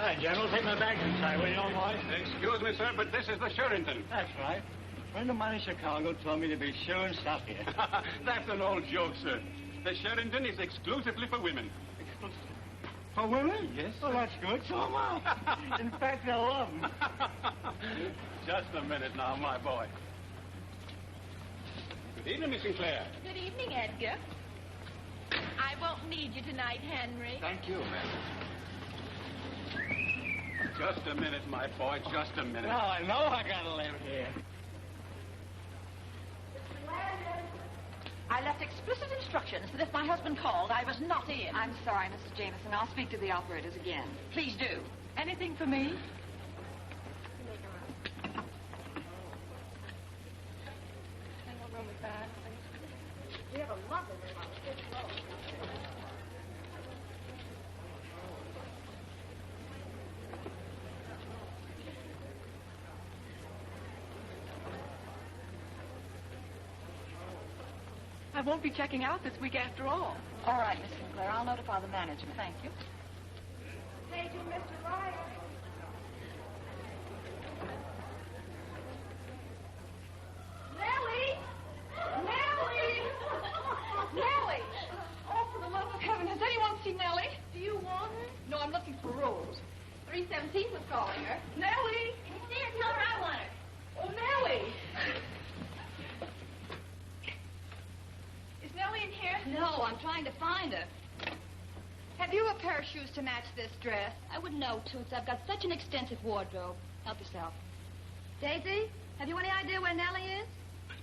Hi, General. Take my bags inside, will you, old boy? Excuse me, sir, but this is the Sherrington. That's right. A friend of mine in Chicago told me to be sure and stop here. That's an old joke, sir. The Sherrington is exclusively for women. For women? Yes. Well, that's good. So am I. In fact, I love them. Just a minute now, my boy. Good evening, Miss Sinclair. Good evening, Edgar. I won't need you tonight, Henry. Thank you, ma'am. Just a minute, my boy, just a minute. Well, I know I gotta live here. I left explicit instructions that if my husband called, I was not in. I'm sorry, Mrs. Jameson. I'll speak to the operators again. Please do. Anything for me? What room is that? We have a lovely room on the 5th floor. I won't be checking out this week after all. All right, Miss Sinclair. I'll notify the management. Thank you. Hey, to Mr. Ryan. Nellie! Nellie! Nellie! Oh, for the love of heaven, has anyone seen Nellie? Do you want her? No, I'm looking for Rose. 317 was calling her. Nellie! See her, tell her I want her. Oh, Nellie! Is Nellie in here? No, I'm trying to find her. Have you a pair of shoes to match this dress? I wouldn't know, Toots. I've got such an extensive wardrobe. Help yourself. Daisy, have you any idea where Nellie is?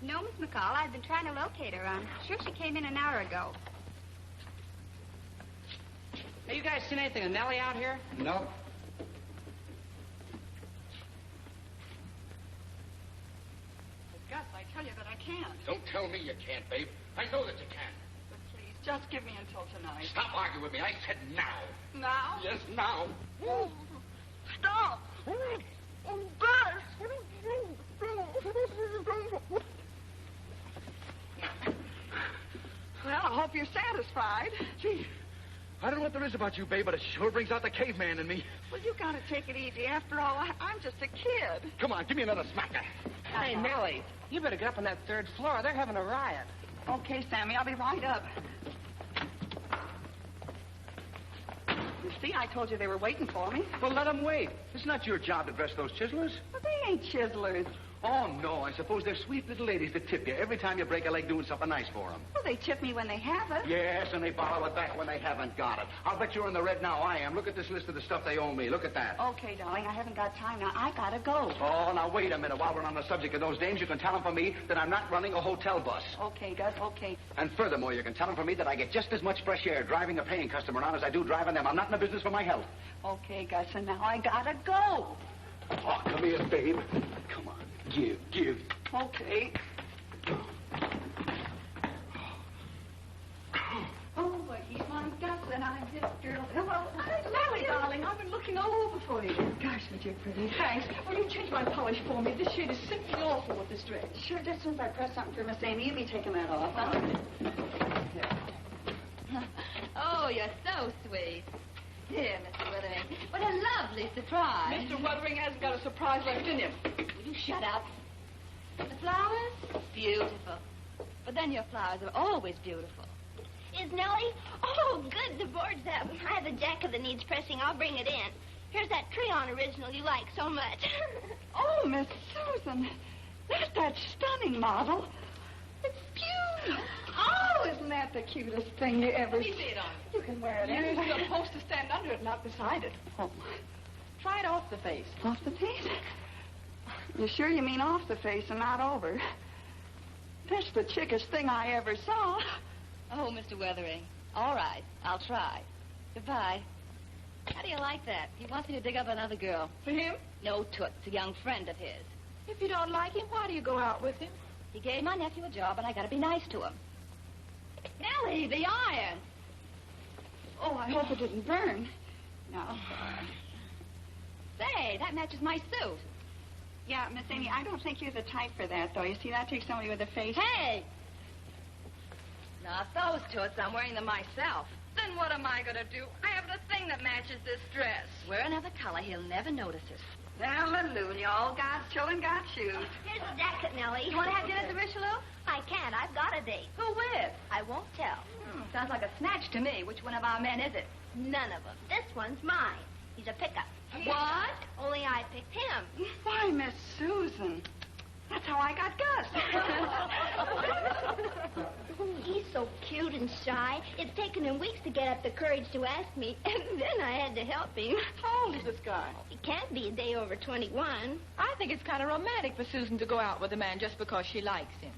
No, Miss McCall. I've been trying to locate her. I'm sure she came in an hour ago. Hey, you guys seen anything of Nellie out here? No. Gus, I tell you that I can't. Don't tell me you can't, babe. I know that you can. But please, just give me until tonight. Stop arguing with me. I said now. Now? Yes, now. Stop! Well, I hope you're satisfied. Gee, I don't know what there is about you, babe, but it sure brings out the caveman in me. Well, you gotta take it easy. After all, I'm just a kid. Come on, give me another smacker. Hey, Nellie, you better get up on that 3rd floor. They're having a riot. Okay, Sammy, I'll be right up. You see, I told you they were waiting for me. Well, let them wait. It's not your job to dress those chiselers. But they ain't chiselers. Oh, no, I suppose they're sweet little ladies that tip you every time you break a leg doing something nice for them. Well, they tip me when they have it. Yes, and they borrow it back when they haven't got it. I'll bet you're in the red now. I am. Look at this list of the stuff they owe me. Look at that. Okay, darling, I haven't got time now. I gotta go. Oh, now, wait a minute. While we're on the subject of those dames, you can tell them for me that I'm not running a hotel bus. Okay, Gus, okay. And furthermore, you can tell them for me that I get just as much fresh air driving a paying customer around as I do driving them. I'm not in the business for my health. Okay, Gus, and now I gotta go. Oh, come here, babe. Come on. Give. Okay. Oh, but he's my Gus, and I'm his girl. Well, Nellie, darling, I've been looking all over for you. Gosh, but you're pretty. Thanks. Will you change my polish for me? This shade is simply awful with this dress. Sure, just as soon as I press something for Miss Amy, you'll be taking that off, huh? Oh, you're so sweet. Dear Mr. Withering, what a lovely surprise. Mr. Wuthering hasn't got a surprise left in him. Will you shut up? The flowers? Beautiful. But then your flowers are always beautiful. Is Nellie? Oh, good. The board's up. I have a jacket that needs pressing. I'll bring it in. Here's that crayon original you like so much. Oh, Miss Susan. There's that stunning model. It's beautiful. Oh, isn't that the cutest thing you ever... Let me see it on. You can wear it anyway. You're supposed to stand under it, not beside it. Oh, Try it off the face. off the face? You sure you mean off the face and not over? That's the chickest thing I ever saw. Oh, Mr. Withering. All right, I'll try. Goodbye. How do you like that? He wants me to dig up another girl. For him? No, Toots, a young friend of his. If you don't like him, why do you go out with him? He gave my nephew a job, and I gotta be nice to him. Nellie, the iron! Oh, I hope it didn't burn. No. Say, that matches my suit. Yeah, Miss Amy, I don't think you're the type for that, though. You see, that takes somebody with a face... Hey! Not those Toots. I'm wearing them myself. Then what am I going to do? I haven't a thing that matches this dress. Wear another color, he'll never notice it. Hallelujah. All God's children got shoes. Here's the jacket, Nellie. You want to have dinner at the Richelieu? I can't. I've got a date. Who with? I won't tell. Sounds like a snatch to me. Which one of our men is it? None of them. This one's mine. He's a pickup. What? Only I picked him. Why, Miss Susan. That's how I got Gus. He's so cute and shy. It's taken him weeks to get up the courage to ask me, and then I had to help him. How old is this guy? He can't be a day over 21. I think it's kind of romantic for Susan to go out with a man just because she likes him.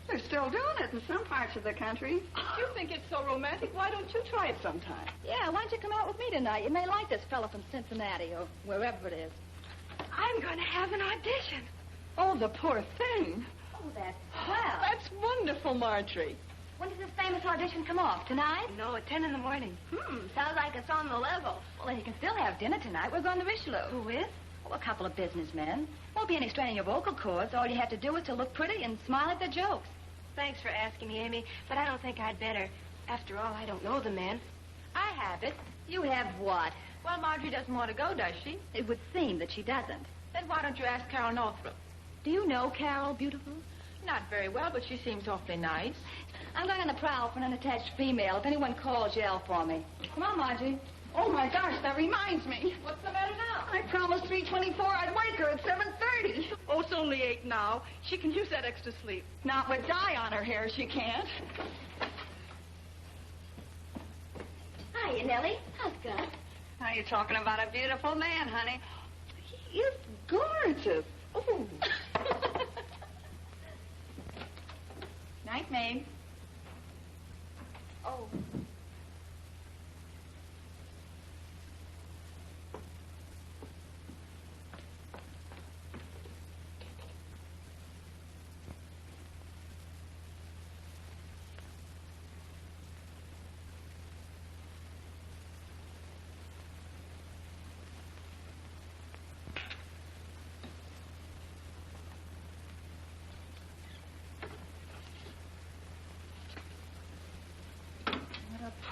They're still doing it in some parts of the country. If you think it's so romantic, why don't you try it sometime? Yeah, why don't you come out with me tonight? You may like this fellow from Cincinnati or wherever it is. I'm going to have an audition. Oh, the poor thing. Oh, that's swell. That's wonderful, Marjorie. When does this famous audition come off? Tonight? No, at 10 in the morning. Sounds like it's on the level. Well, then you can still have dinner tonight. We're going to Richelieu. Who with? Oh, a couple of businessmen. Won't be any strain in your vocal cords. All you have to do is to look pretty and smile at their jokes. Thanks for asking me, Amy, but I don't think I'd better. After all, I don't know the men. I have it. You have what? Well, Marjorie doesn't want to go, does she? It would seem that she doesn't. Then why don't you ask Carol Northrup? Do you know Carol, beautiful? Not very well, but she seems awfully nice. I'm going on the prowl for an unattached female. If anyone calls, yell for me. Come on, Margie. Oh, my gosh, that reminds me. What's the matter now? I promised 3:24 I'd wake her at 7:30. Oh, it's only 8 now. She can use that extra sleep. Not with dye on her hair, she can't. Hiya, Nellie. How's Gus? Now you're talking about a beautiful man, honey. He is gorgeous. Oh. Night, Mabe. Oh.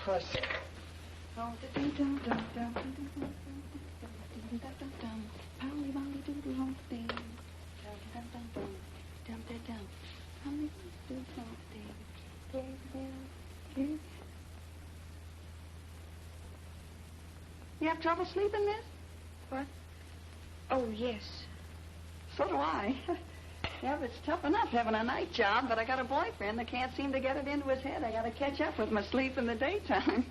Pussy. You have trouble sleeping, miss? What? Oh, yes. So do I. Yeah, but it's tough enough having a night job, but I got a boyfriend that can't seem to get it into his head. I got to catch up with my sleep in the daytime.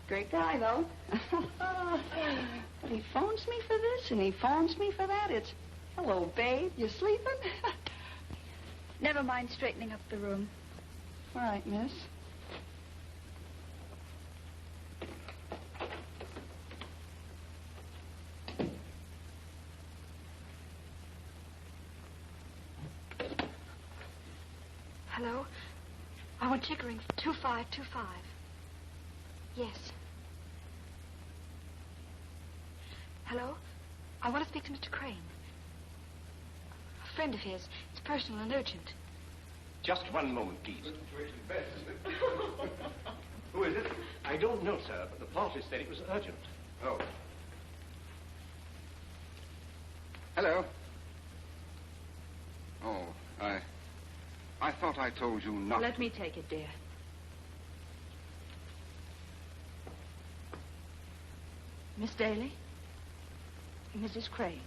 Great guy, though. But he phones me for this, and he phones me for that. It's, hello, babe, you sleeping? Never mind straightening up the room. All right, miss. Hello? I want Chickering 2525. Yes. Hello? I want to speak to Mr. Crane. A friend of his. It's personal and urgent. Just one moment, please. Who is it? I don't know, sir, but the party said it was urgent. Oh. Hello. Oh, I thought I told you not. Let me take it, dear. Miss Daly? Mrs. Crane.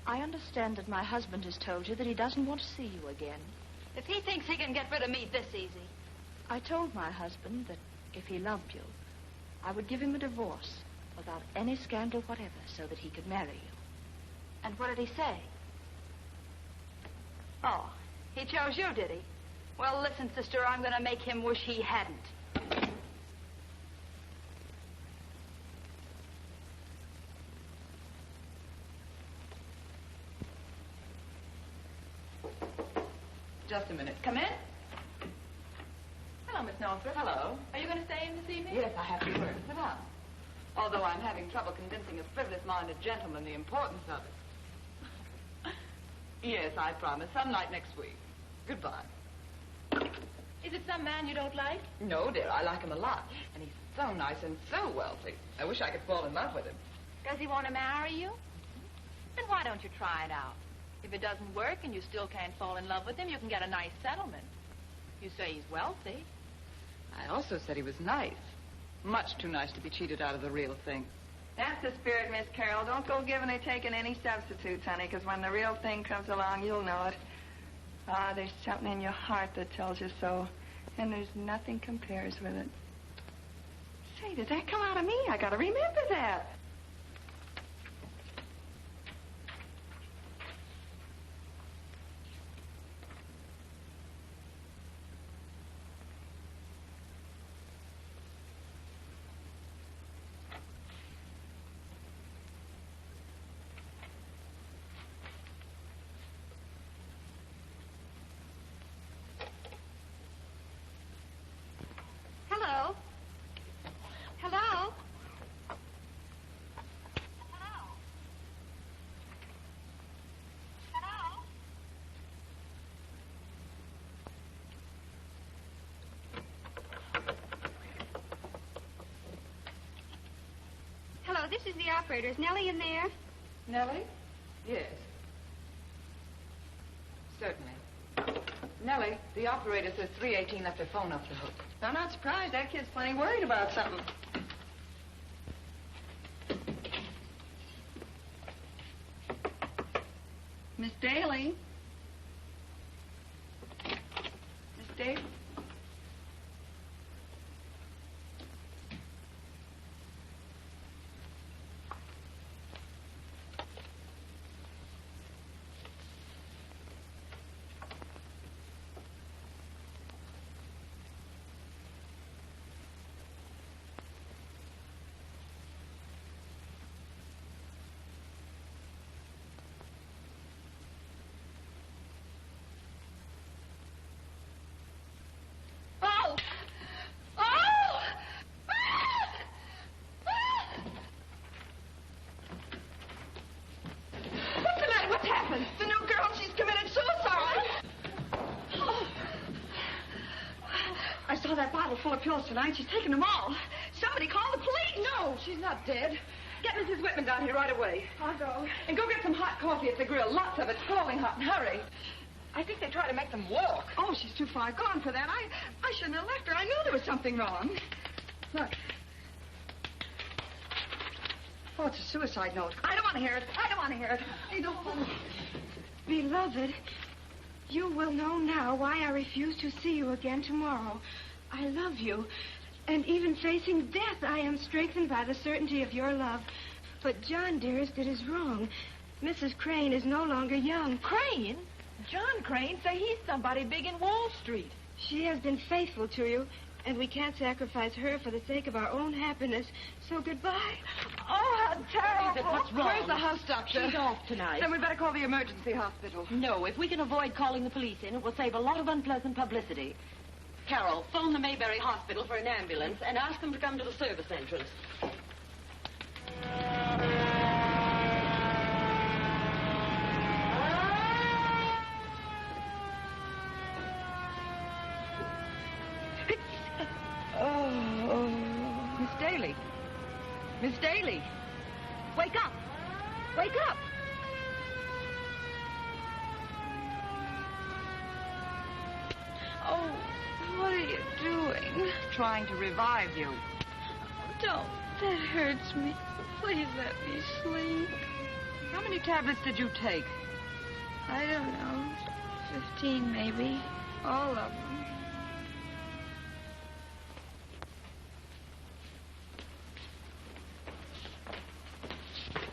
I understand that my husband has told you that he doesn't want to see you again. If he thinks he can get rid of me this easy. I told my husband that if he loved you, I would give him a divorce without any scandal whatever so that he could marry you. And what did he say? Oh, he chose you, did he? Well, listen, sister, I'm going to make him wish he hadn't. Just a minute. Come in. Hello, Miss Northrup. Hello. Are you going to stay in this evening? Yes, I have to work. Sit down. Although I'm having trouble convincing a frivolous-minded gentleman the importance of it. Yes, I promise. Some night next week. Goodbye. Is it some man you don't like? No, dear. I like him a lot. And he's so nice and so wealthy. I wish I could fall in love with him. Does he want to marry you? Then why don't you try it out? If it doesn't work and you still can't fall in love with him, you can get a nice settlement. You say he's wealthy. I also said he was nice. Much too nice to be cheated out of the real thing. That's the spirit, Miss Carroll. Don't go giving or taking any substitutes, honey, because when the real thing comes along, you'll know it. Ah, there's something in your heart that tells you so, and there's nothing compares with it. Say, did that come out of me? I gotta remember that. Hello? Hello? Hello, this is the operator. Is Nellie in there? Nellie? Yes. Certainly. Nellie, the operator says 318 left her phone off the hook. I'm not surprised. That kid's plenty worried about something. Miss Daly? Miss Daly? The new girl, she's committed suicide. Oh. I saw that bottle full of pills tonight. She's taken them all. Somebody call the police. No, she's not dead. Get Mrs. Whitman down here right away. I'll go. And go get some hot coffee at the grill. Lots of it, scalding hot, and hurry. I think they try to make them walk. Oh, she's too far gone for that. I shouldn't have left her. I knew there was something wrong. Look. Oh, it's a suicide note. I don't want to hear it. I don't want to hear it. I don't want to. Beloved, you will know now why I refuse to see you again tomorrow. I love you, and even facing death, I am strengthened by the certainty of your love. But, John, dearest, it is wrong. Mrs. Crane is no longer young. Crane? John Crane? Say he's somebody big in Wall Street. She has been faithful to you, and we can't sacrifice her for the sake of our own happiness. So goodbye. Oh, how terrible. What's wrong? Where's the house doctor? She's off tonight. Then we better call the emergency hospital. No, if we can avoid calling the police in, it will save a lot of unpleasant publicity. Carol, phone the Mayberry Hospital for an ambulance and ask them to come to the service entrance. Miss Daly. Miss Daly. Wake up! Wake up! Oh, what are you doing? Trying to revive you. Don't. That hurts me. Please let me sleep. How many tablets did you take? I don't know. 15, maybe. All of them.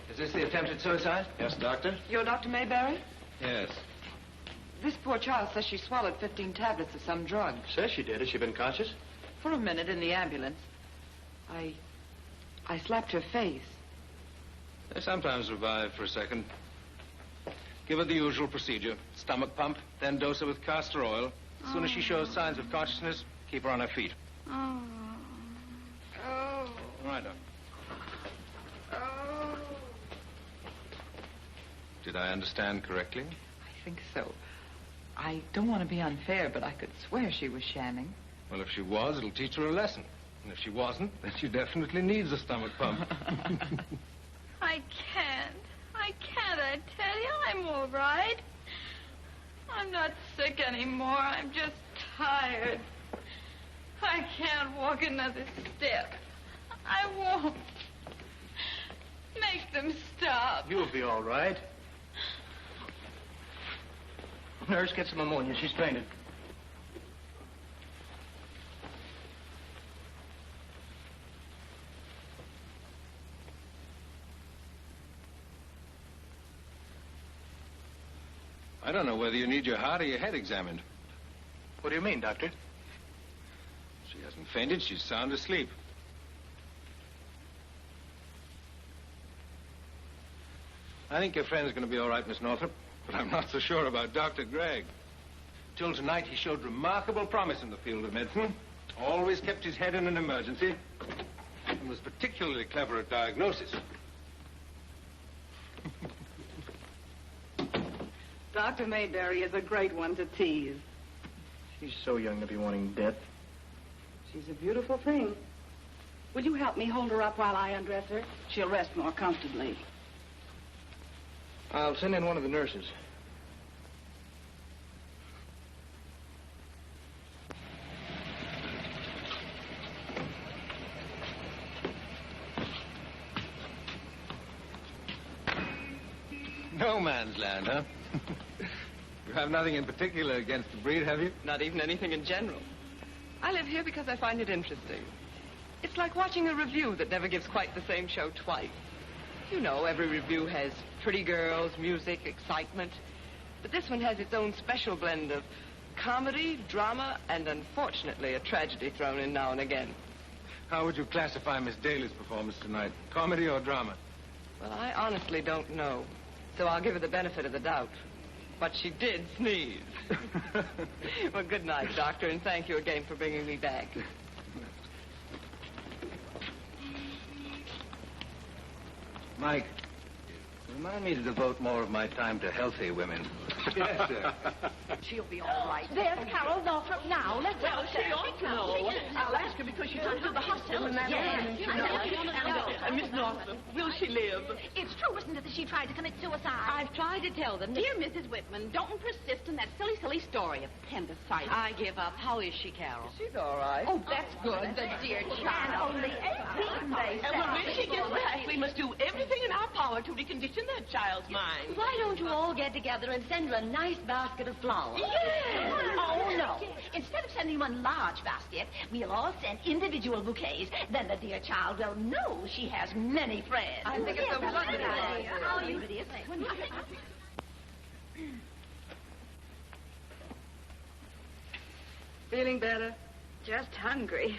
Is this the attempted suicide? Yes, Doctor? You're Dr. Mayberry? Yes. This poor child says she swallowed 15 tablets of some drug. Says she did. Has she been conscious? For a minute in the ambulance. I slapped her face. They sometimes revive for a second. Give her the usual procedure. Stomach pump, then dose her with castor oil. As soon as she shows signs of consciousness, keep her on her feet. Oh. All right, Doctor. Oh. Did I understand correctly? I think so. I don't want to be unfair, but I could swear she was shamming. Well, if she was, it'll teach her a lesson. And if she wasn't, then she definitely needs a stomach pump. I can't. I tell you. I'm all right. I'm not sick anymore. I'm just tired. I can't walk another step. I won't. Make them stop. You'll be all right. Nurse, get some ammonia. She's fainted. I don't know whether you need your heart or your head examined. What do you mean, Doctor? She hasn't fainted. She's sound asleep. I think your friend's going to be all right, Miss Northrop, but I'm not so sure about Dr. Gregg. Till tonight, he showed remarkable promise in the field of medicine. Always kept his head in an emergency, and was particularly clever at diagnosis. Dr. Mayberry is a great one to tease. She's so young to be wanting death. She's a beautiful thing. Will you help me hold her up while I undress her? She'll rest more comfortably. I'll send in one of the nurses. No man's land, huh? You have nothing in particular against the breed, have you? Not even anything in general. I live here because I find it interesting. It's like watching a review that never gives quite the same show twice. You know, every review has pretty girls, music, excitement. But this one has its own special blend of comedy, drama, and unfortunately a tragedy thrown in now and again. How would you classify Miss Daly's performance tonight? Comedy or drama? Well, I honestly don't know. So I'll give her the benefit of the doubt. But she did sneeze. Well, good night, Doctor, and thank you again for bringing me back. Mike, remind me to devote more of my time to healthy women. Yes, sir. She'll be all right. There's Carol Northrop now. Let's Well, she ought to know. I'll ask her because she's gone to the hospital and that morning, you know. Miss Northrop, will she live? It's true, isn't it, that she tried to commit suicide? I've tried to tell them. Dear Mrs. Whitman, don't persist in that silly story of appendicitis. I give up. How is she, Carol? She's all right. Oh, that's good. The dear child. And only 18, they say. And when she gets back, we must do everything in our power to recondition that child's mind. Why don't you all get together and send her a nice basket of flowers? Yes. Oh, no. Instead of sending one large basket, we'll all send individual bouquets. Then the dear child will know she has many friends. I think it's a wonderful idea. How you it is. Feeling better? Just hungry.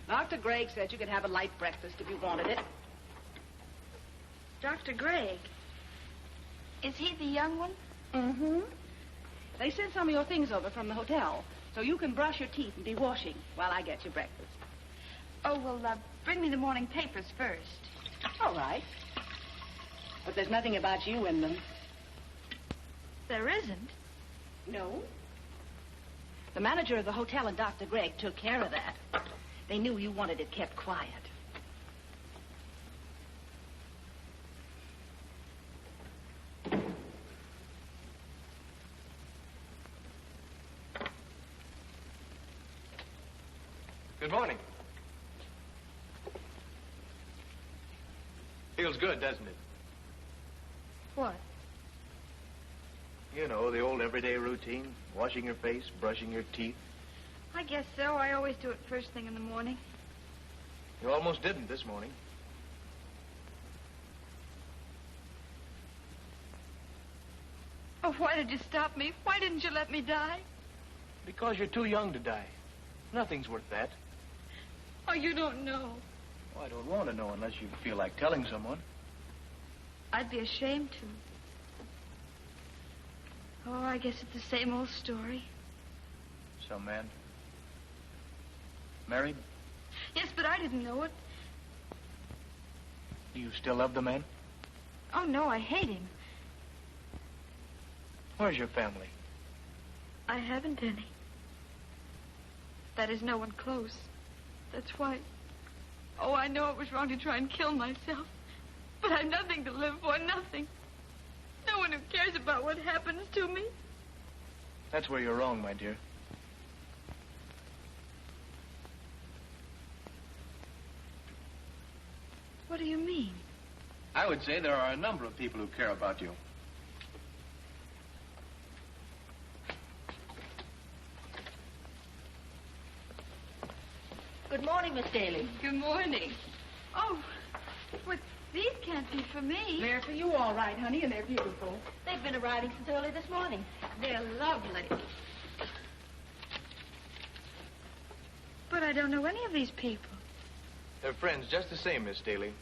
Dr. Gregg said you could have a light breakfast if you wanted it. Dr. Gregg. Is he the young one? Mm-hmm. They sent some of your things over from the hotel, so you can brush your teeth and be washing while I get your breakfast. Oh, well, bring me the morning papers first. All right. But there's nothing about you in them. There isn't? No. The manager of the hotel and Dr. Gregg took care of that. They knew you wanted it kept quiet. Good morning. Feels good, doesn't it? What? You know, the old everyday routine. Washing your face, brushing your teeth. I guess so. I always do it first thing in the morning. You almost didn't this morning. Oh, why did you stop me? Why didn't you let me die? Because you're too young to die. Nothing's worth that. Oh, you don't know. Oh, I don't want to know unless you feel like telling someone. I'd be ashamed to. Oh, I guess it's the same old story. Some man. Married? Yes, but I didn't know it. Do you still love the man? Oh, no, I hate him. Where's your family? I haven't any. That is, no one close. That's why Oh, I know it was wrong to try and kill myself. But I've nothing to live for, nothing. No one who cares about what happens to me. That's where you're wrong, my dear. What do you mean? I would say there are a number of people who care about you. Good morning, Miss Daly. Good morning. Oh, but these can't be for me. They're for you, all right, honey, and they're beautiful. They've been arriving since early this morning. They're lovely. But I don't know any of these people. They're friends just the same, Miss Daly.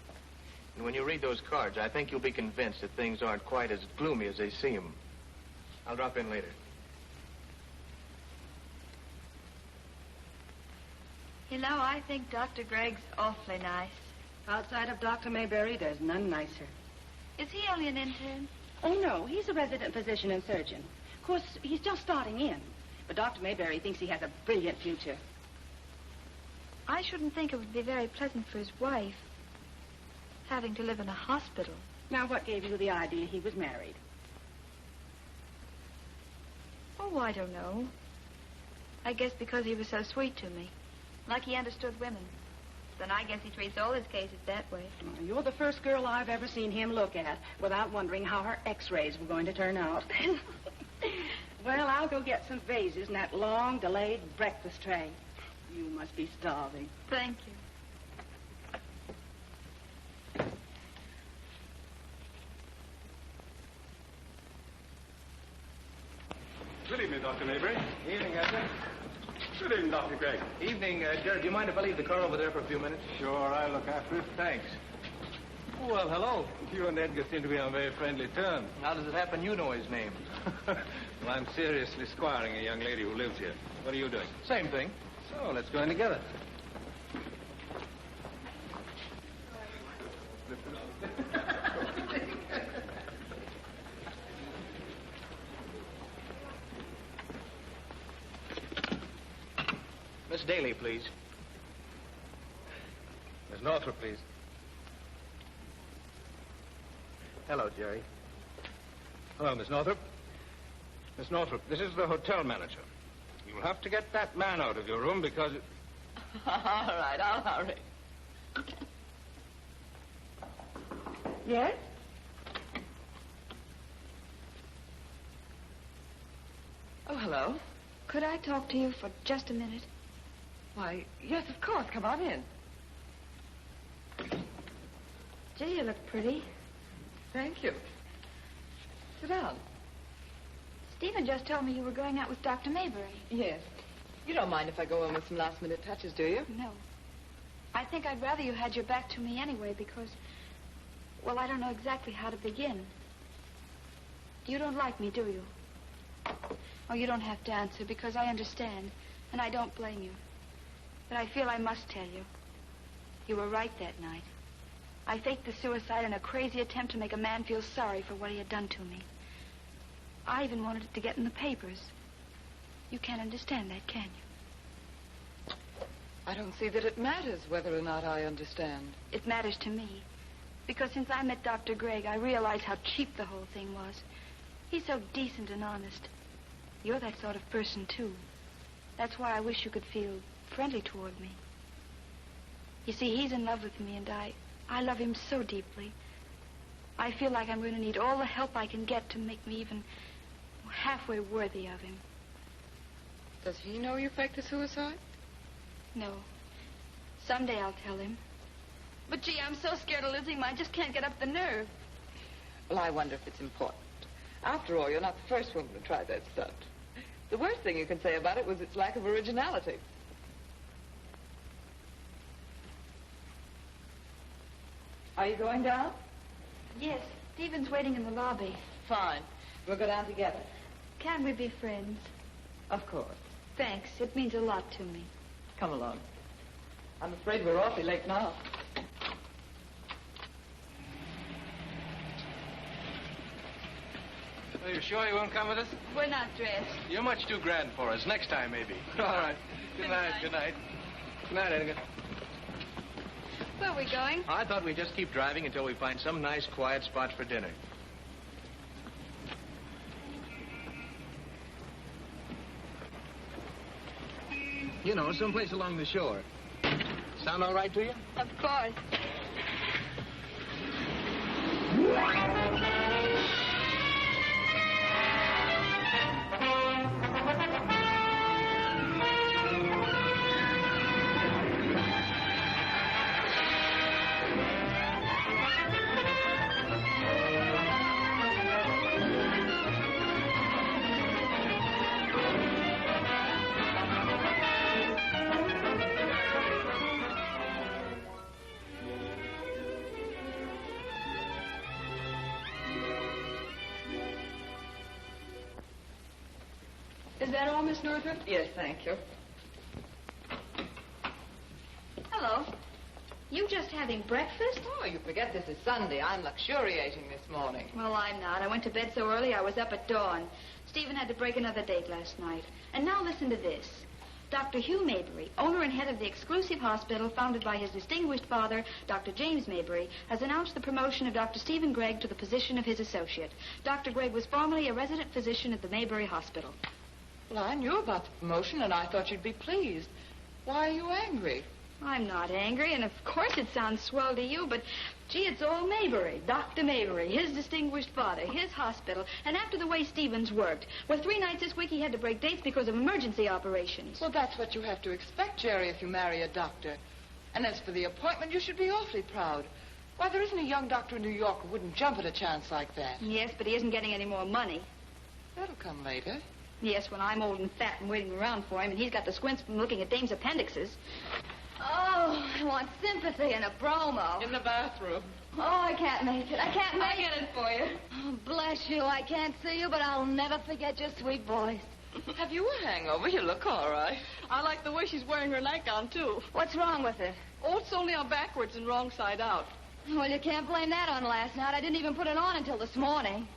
And when you read those cards, I think you'll be convinced that things aren't quite as gloomy as they seem. I'll drop in later. You know, I think Dr. Gregg's awfully nice. Outside of Dr. Mayberry, there's none nicer. Is he only an intern? Oh, no, he's a resident physician and surgeon. Of course, he's just starting in. But Dr. Mayberry thinks he has a brilliant future. I shouldn't think it would be very pleasant for his wife, having to live in a hospital. Now, what gave you the idea he was married? Oh, I don't know. I guess because he was so sweet to me. Like he understood women. Then I guess he treats all his cases that way. Well, you're the first girl I've ever seen him look at without wondering how her x-rays were going to turn out. Well, I'll go get some vases and that long, delayed breakfast tray. You must be starving. Thank you. Good evening, Dr. Mayberry. Evening, Edgar. Good evening, Dr. Gregg. Evening, Jared. Do you mind if I leave the car over there for a few minutes? Sure, I'll look after it. Thanks. Oh, well, hello. You and Edgar seem to be on very friendly terms. How does it happen you know his name? Well, I'm seriously squiring a young lady who lives here. What are you doing? Same thing. So, let's go in together. Miss Daly, please. Miss Northrop, please. Hello, Jerry. Hello, Miss Northrop. Miss Northrop, this is the hotel manager. You'll have to get that man out of your room because... All right, I'll hurry. Yes? Oh, hello. Could I talk to you for just a minute? Why, yes, of course. Come on in. Gee, you look pretty. Thank you. Sit down. Stephen just told me you were going out with Dr. Mayberry. Yes. You don't mind if I go in with some last-minute touches, do you? No. I think I'd rather you had your back to me anyway because, well, I don't know exactly how to begin. You don't like me, do you? Oh, you don't have to answer because I understand, and I don't blame you. But I feel I must tell you. You were right that night. I faked the suicide in a crazy attempt to make a man feel sorry for what he had done to me. I even wanted it to get in the papers. You can't understand that, can you? I don't see that it matters whether or not I understand. It matters to me. Because since I met Dr. Gregg, I realized how cheap the whole thing was. He's so decent and honest. You're that sort of person, too. That's why I wish you could feel friendly toward me. You see, he's in love with me, and I love him so deeply. I feel like I'm going to need all the help I can get to make me even halfway worthy of him. Does he know you faked a suicide? No. Someday I'll tell him. But, gee, I'm so scared of losing him, I just can't get up the nerve. Well, I wonder if it's important. After all, you're not the first woman to try that stunt. The worst thing you can say about it was its lack of originality. Are you going down? Yes. Stephen's waiting in the lobby. Fine. We'll go down together. Can we be friends? Of course. Thanks. It means a lot to me. Come along. I'm afraid we're awfully late now. Are you sure you won't come with us? We're not dressed. You're much too grand for us. Next time, maybe. All right. Good night. Good night. Good night, Edgar. Where are we going? I thought we'd just keep driving until we find some nice, quiet spot for dinner. You know, someplace along the shore. Sound all right to you? Of course. Is that all, Miss Northrop? Yes, thank you. Hello. You just having breakfast? Oh, you forget this is Sunday. I'm luxuriating this morning. Well, I'm not. I went to bed so early I was up at dawn. Stephen had to break another date last night. And now listen to this. Dr. Hugh Maybury, owner and head of the exclusive hospital founded by his distinguished father, Dr. James Maybury, has announced the promotion of Dr. Stephen Gregg to the position of his associate. Dr. Gregg was formerly a resident physician at the Maybury Hospital. Well, I knew about the promotion, and I thought you'd be pleased. Why are you angry? I'm not angry, and of course it sounds swell to you, but, gee, it's all Maybury. Dr. Maybury, his distinguished father, his hospital, and after the way Stevens worked. Well, 3 nights this week he had to break dates because of emergency operations. Well, that's what you have to expect, Jerry, if you marry a doctor. And as for the appointment, you should be awfully proud. Why, there isn't a young doctor in New York who wouldn't jump at a chance like that. Yes, but he isn't getting any more money. That'll come later. Yes, when I'm old and fat and waiting around for him, and he's got the squints from looking at dames' appendixes. Oh, I want sympathy and a bromo. In the bathroom. Oh, I can't make it. I can't make it. I'll get it for you. Oh, bless you. I can't see you, but I'll never forget your sweet voice. Have you a hangover? You look all right. I like the way she's wearing her nightgown, too. What's wrong with it? Oh, it's only on backwards and wrong side out. Well, you can't blame that on last night. I didn't even put it on until this morning.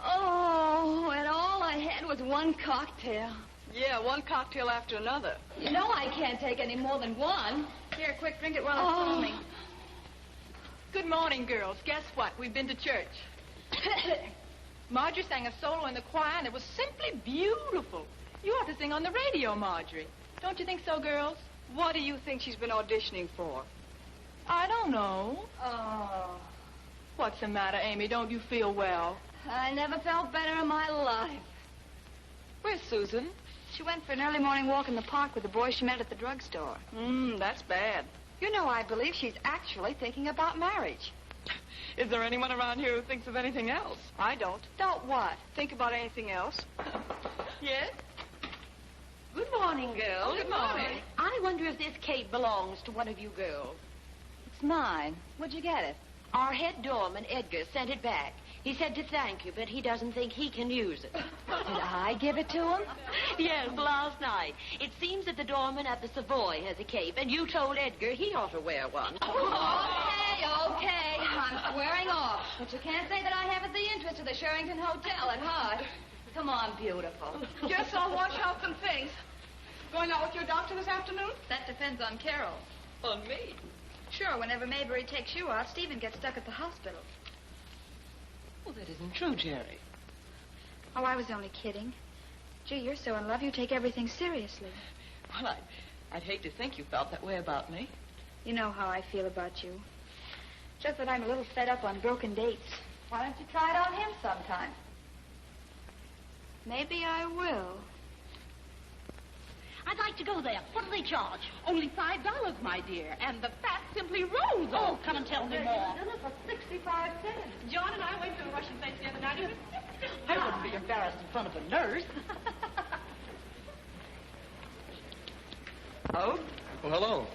Oh, and all I had was one cocktail. Yeah, one cocktail after another. You know I can't take any more than one. Here, quick, drink it while it's foaming. Good morning, girls. Guess what? We've been to church. Marjorie sang a solo in the choir, and it was simply beautiful. You ought to sing on the radio, Marjorie. Don't you think so, girls? What do you think she's been auditioning for? I don't know. Oh. What's the matter, Amy? Don't you feel well? I never felt better in my life. Where's Susan? She went for an early morning walk in the park with the boy she met at the drugstore. That's bad. You know, I believe she's actually thinking about marriage. Is there anyone around here who thinks of anything else? I don't. Don't what? Think about anything else. Yes? Good morning, girls. Good morning. I wonder if this cape belongs to one of you girls. It's mine. Where'd you get it? Our head doorman, Edgar, sent it back. He said to thank you, but he doesn't think he can use it. Did I give it to him? Yes, last night. It seems that the doorman at the Savoy has a cape, and you told Edgar he ought to wear one. Okay. I'm swearing off. But you can't say that I haven't the interest of the Sherrington Hotel at heart. Come on, beautiful. Guess I'll wash out some things. Going out with your doctor this afternoon? That depends on Carol. On me? Sure, whenever Maybury takes you out, Stephen gets stuck at the hospital. Well, that isn't true, Jerry. Oh, I was only kidding. Gee, you're so in love, you take everything seriously. Well, I'd hate to think you felt that way about me. You know how I feel about you. Just that I'm a little fed up on broken dates. Why don't you try it on him sometime? Maybe I will. I'd like to go there. What do they charge? Only $5, my dear, and the fat simply rolls Oh, off. come and tell me more. For 65 cents. John and I went to a Russian place the other night. I wouldn't be embarrassed in front of a nurse. Oh? Well, hello.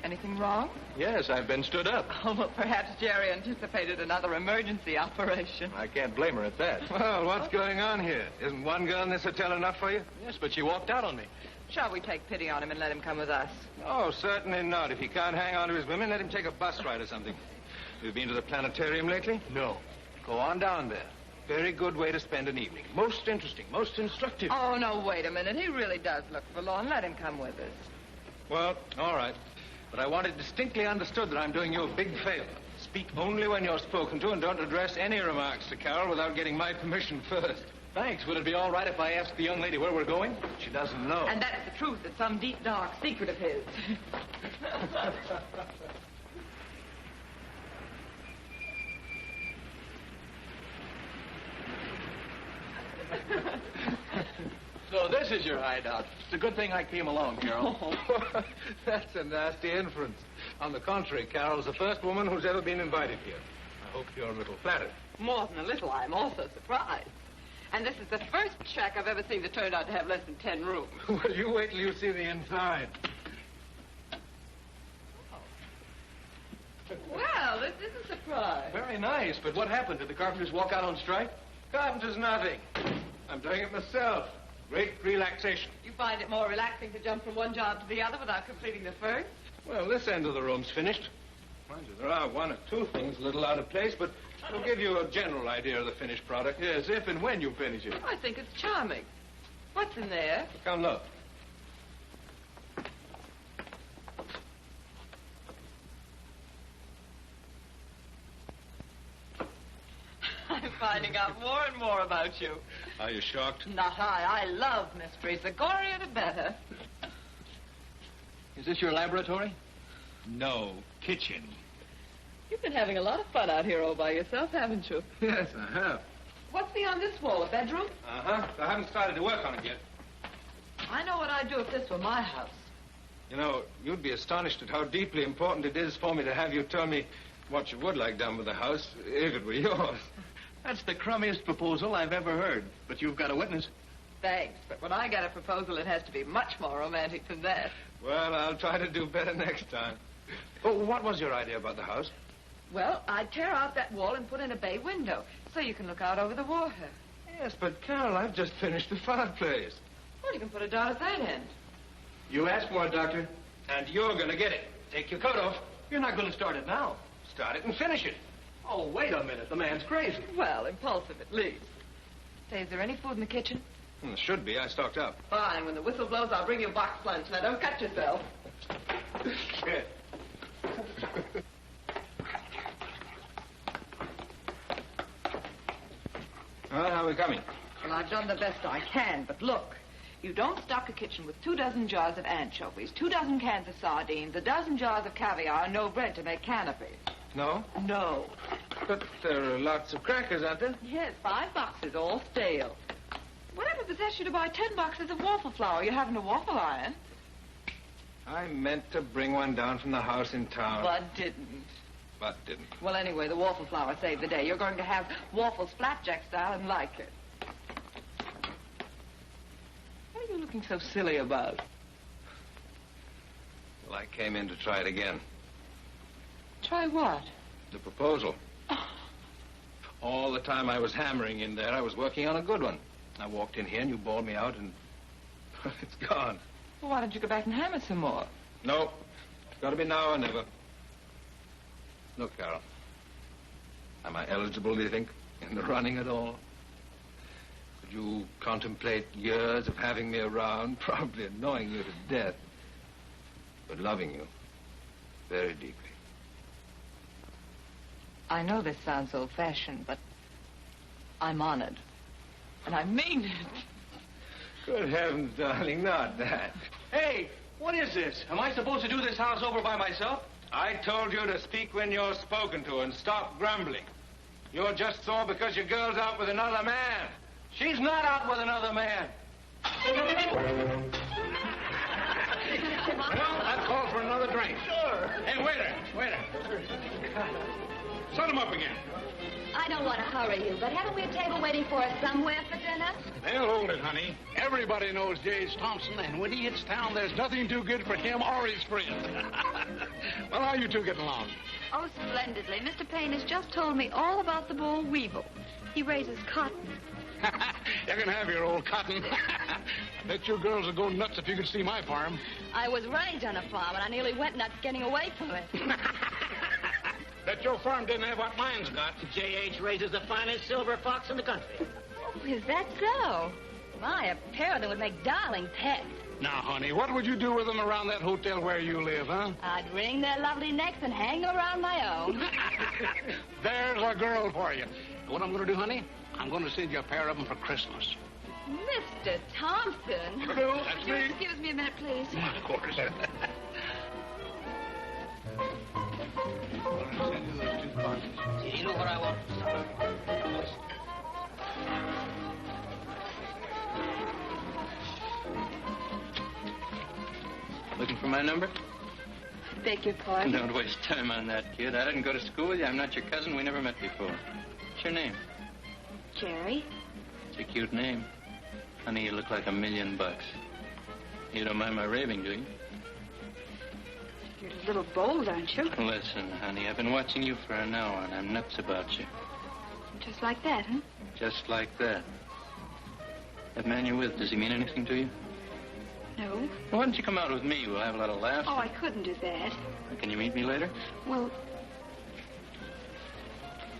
Anything wrong? Yes, I've been stood up. Oh, well, perhaps Jerry anticipated another emergency operation. I can't blame her at that. Well, what's going on here? Isn't one girl in this hotel enough for you? Yes, but she walked out on me. Shall we take pity on him and let him come with us? Oh, certainly not. If he can't hang on to his women, let him take a bus ride or something. You've been to the planetarium lately? No. Go on down there. Very good way to spend an evening. Most interesting, most instructive. Oh, no, wait a minute. He really does look forlorn. Let him come with us. Well, all right. But I want it distinctly understood that I'm doing you a big favor. Speak only when you're spoken to and don't address any remarks to Carol without getting my permission first. Thanks. Would it be all right if I asked the young lady where we're going? She doesn't know. And that's the truth. It's some deep, dark secret of his. So this is your hideout. It's a good thing I came along, Carol. That's a nasty inference. On the contrary, Carol's the first woman who's ever been invited here. I hope you're a little flattered. More than a little, I'm also surprised. And this is the first shack I've ever seen that turned out to have less than 10 rooms. Well, you wait till you see the inside. Well, this is a surprise. Very nice, but what happened? Did the carpenters walk out on strike? Carpenter's nothing. I'm doing it myself. Great relaxation. You find it more relaxing to jump from one job to the other without completing the first? Well, this end of the room's finished. Mind you, there are one or two things a little out of place, but it'll give you a general idea of the finished product. Yes, if and when you finish it. I think it's charming. What's in there? Come look. I'm finding out more and more about you. Are you shocked? Not I. I love mysteries. The gorier the better. Is this your laboratory? No, kitchen. You've been having a lot of fun out here all by yourself, haven't you? Yes, I have. What's beyond this wall? A bedroom? Uh-huh. I haven't started to work on it yet. I know what I'd do if this were my house. You know, you'd be astonished at how deeply important it is for me to have you tell me what you would like done with the house, if it were yours. That's the crummiest proposal I've ever heard, but you've got a witness. Thanks, but when I get a proposal, it has to be much more romantic than that. Well, I'll try to do better next time. Oh, what was your idea about the house? Well, I'd tear out that wall and put in a bay window, so you can look out over the water. Yes, but, Carol, I've just finished the fireplace. Well, you can put it down at that end. You asked for it, Doctor. And you're going to get it. Take your coat off. You're not going to start it now. Start it and finish it. Oh, wait a minute. The man's crazy. Well, impulsive at least. Say, is there any food in the kitchen? There should be. I stocked up. Fine. When the whistle blows, I'll bring you a box lunch. Now, don't cut yourself. Good. Well, how are we coming? Well, I've done the best I can, but look. You don't stock a kitchen with 24 jars of anchovies, 24 cans of sardines, 12 jars of caviar, and no bread to make canapes. No? No. But there are lots of crackers, aren't there? Yes, 5 boxes, all stale. Whatever possessed you to buy 10 boxes of waffle flour? You haven't a waffle iron. I meant to bring one down from the house in town. But didn't. But didn't. Well, anyway, the waffle flour saved the day. You're going to have waffles flapjack style and like it. What are you looking so silly about? Well, I came in to try it again. Try what? The proposal. All the time I was hammering in there, I was working on a good one. I walked in here and you bawled me out and it's gone. Well, why don't you go back and hammer some more? No. It's got to be now or never. Look, Carol. Am I eligible, do you think, in the running at all? Could you contemplate years of having me around, probably annoying you to death, but loving you very deeply? I know this sounds old-fashioned, but I'm honored. And I mean it. Good heavens, darling, not that. Hey, what is this? Am I supposed to do this house over by myself? I told you to speak when you're spoken to and stop grumbling. You're just sore because your girl's out with another man. She's not out with another man. Well, that calls for another drink. Sure. Hey, waiter. Set him up again. I don't want to hurry you, but haven't we a table waiting for us somewhere for dinner? They'll hold it, honey. Everybody knows James Thompson, and when he hits town, there's nothing too good for him or his friends. Well, how you two getting along? Oh, splendidly. Mr. Payne has just told me all about the boll weevil. He raises cotton. You can have your old cotton. I bet you girls would go nuts if you could see my farm. I was raised on a farm, and I nearly went nuts getting away from it. Bet your farm didn't have what mine's got. J.H. raises the finest silver fox in the country. Oh, is that so? My, a pair of them would make darling pets. Now, honey, what would you do with them around that hotel where you live, huh? I'd wring their lovely necks and hang them around my own. There's a girl for you. And what I'm going to do, honey, I'm going to send you a pair of them for Christmas. Mr. Thompson. Hello, that's Would you me. excuse me a minute, please? Of course. You know what I want? Looking for my number? Beg your pardon? Don't waste time on that, kid. I didn't go to school with you. I'm not your cousin. We never met before. What's your name? Jerry. It's a cute name. Honey, you look like $1,000,000. You don't mind my raving, do you? You're a little bold, aren't you? Listen, honey, I've been watching you for an hour, and I'm nuts about you. Just like that, huh? Just like that. That man you're with, does he mean anything to you? No. Well, why don't you come out with me? We'll have a lot of laughs. Oh, I couldn't do that. Can you meet me later? Well,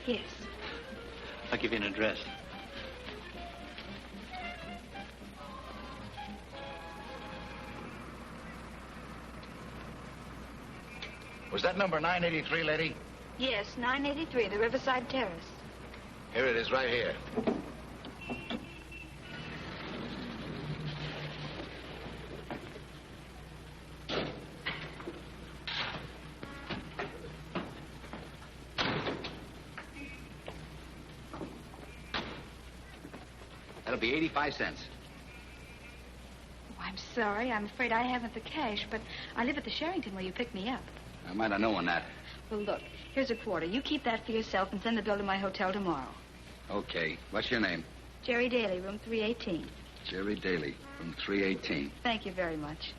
yes. I'll give you an address. Was that number 983, lady? Yes, 983, the Riverside Terrace. Here it is, right here. That'll be 85 cents. Oh, I'm sorry. I'm afraid I haven't the cash, but I live at the Sherrington where you picked me up. I might have known that. Well, look, here's a quarter. You keep that for yourself and send the bill to my hotel tomorrow. Okay. What's your name? Jerry Daly, room 318. Jerry Daly, room 318. Thank you very much.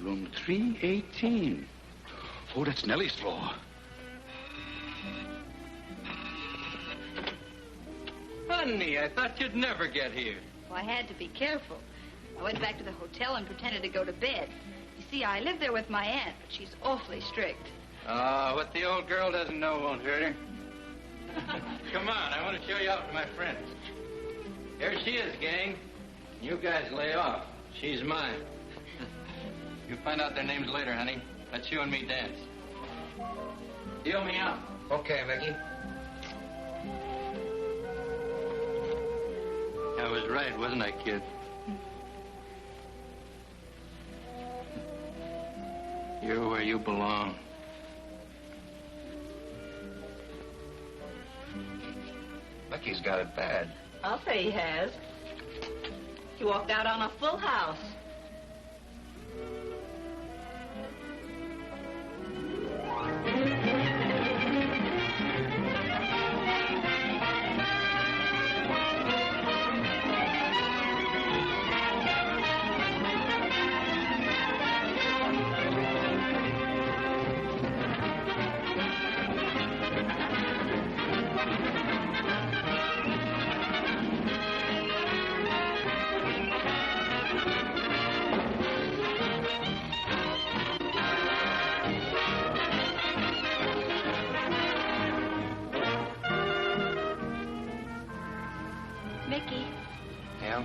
Room 318. Oh, that's Nellie's floor. Honey, I thought you'd never get here. Well, I had to be careful. I went back to the hotel and pretended to go to bed. You see, I live there with my aunt, but she's awfully strict. Oh, what the old girl doesn't know won't hurt her. Come on, I want to show you out to my friends. Here she is, gang. You guys lay off. She's mine. You'll find out their names later, honey. Let's you and me dance. Deal me out. Okay, Mickey. I was right, wasn't I, kid? You're where you belong. Mickey's got it bad. I'll say he has. He walked out on a full house. Mickey, Yeah?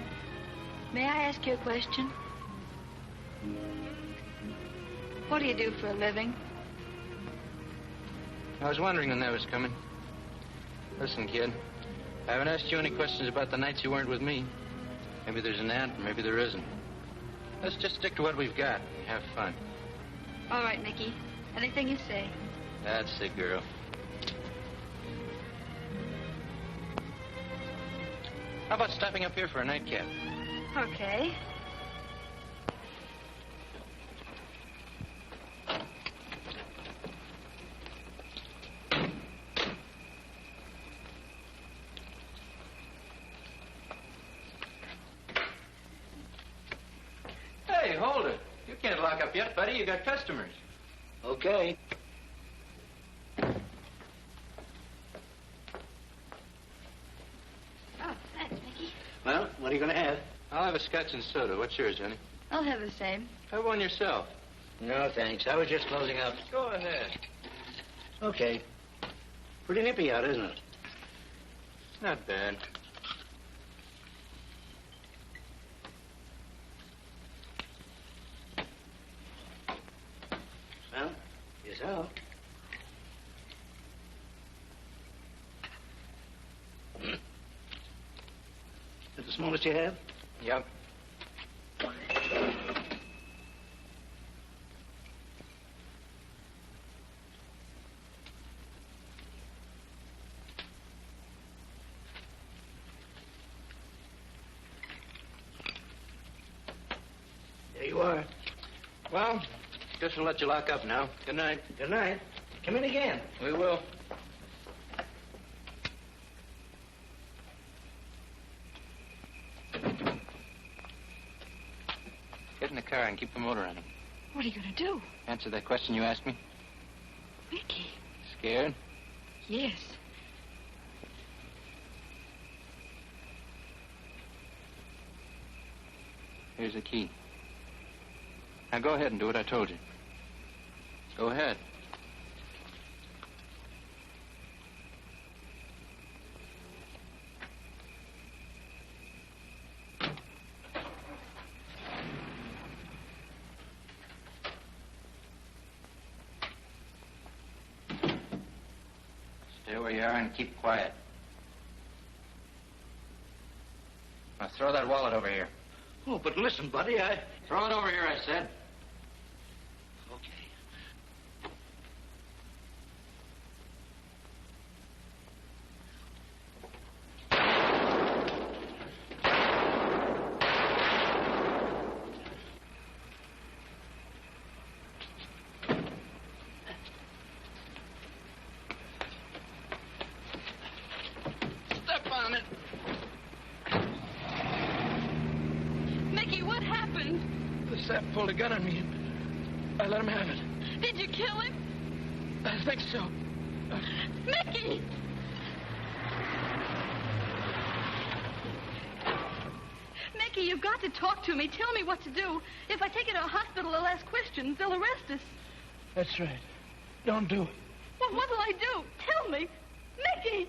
may I ask you a question? What do you do for a living? I was wondering when that was coming. Listen, kid. I haven't asked you any questions about the nights you weren't with me. Maybe there's an aunt, maybe there isn't. Let's just stick to what we've got and have fun. All right, Mickey. Anything you say. That's the girl. How about stopping up here for a nightcap? Okay. Hey, hold it. You can't lock up yet, buddy. You got customers. Okay. Oh, thanks, Mickey. Well, what are you going to have? I'll have a scotch and soda. What's yours, honey? I'll have the same. Have one yourself. No, thanks. I was just closing up. Go ahead. Okay. Pretty nippy out, isn't it? Not bad. so. Is it the smallest you have? Yep. There you are. Well, guess we'll let you lock up now. Good night. Good night. Come in again. We will. Get in the car and keep the motor running. What are you going to do? Answer that question you asked me. Mickey. Scared? Yes. Here's the key. Now go ahead and do what I told you. Go ahead. Stay where you are and keep quiet. Now throw that wallet over here. Oh, but listen, buddy, Throw it over here, I said. Step on it. Mickey, what happened? The sap pulled a gun on me. I let him have it. Did you kill him? I think so. Mickey! Mickey, you've got to talk to me. Tell me what to do. If I take you to a hospital, they'll ask questions. They'll arrest us. That's right. Don't do it. Well, what'll I do? Tell me. Mickey!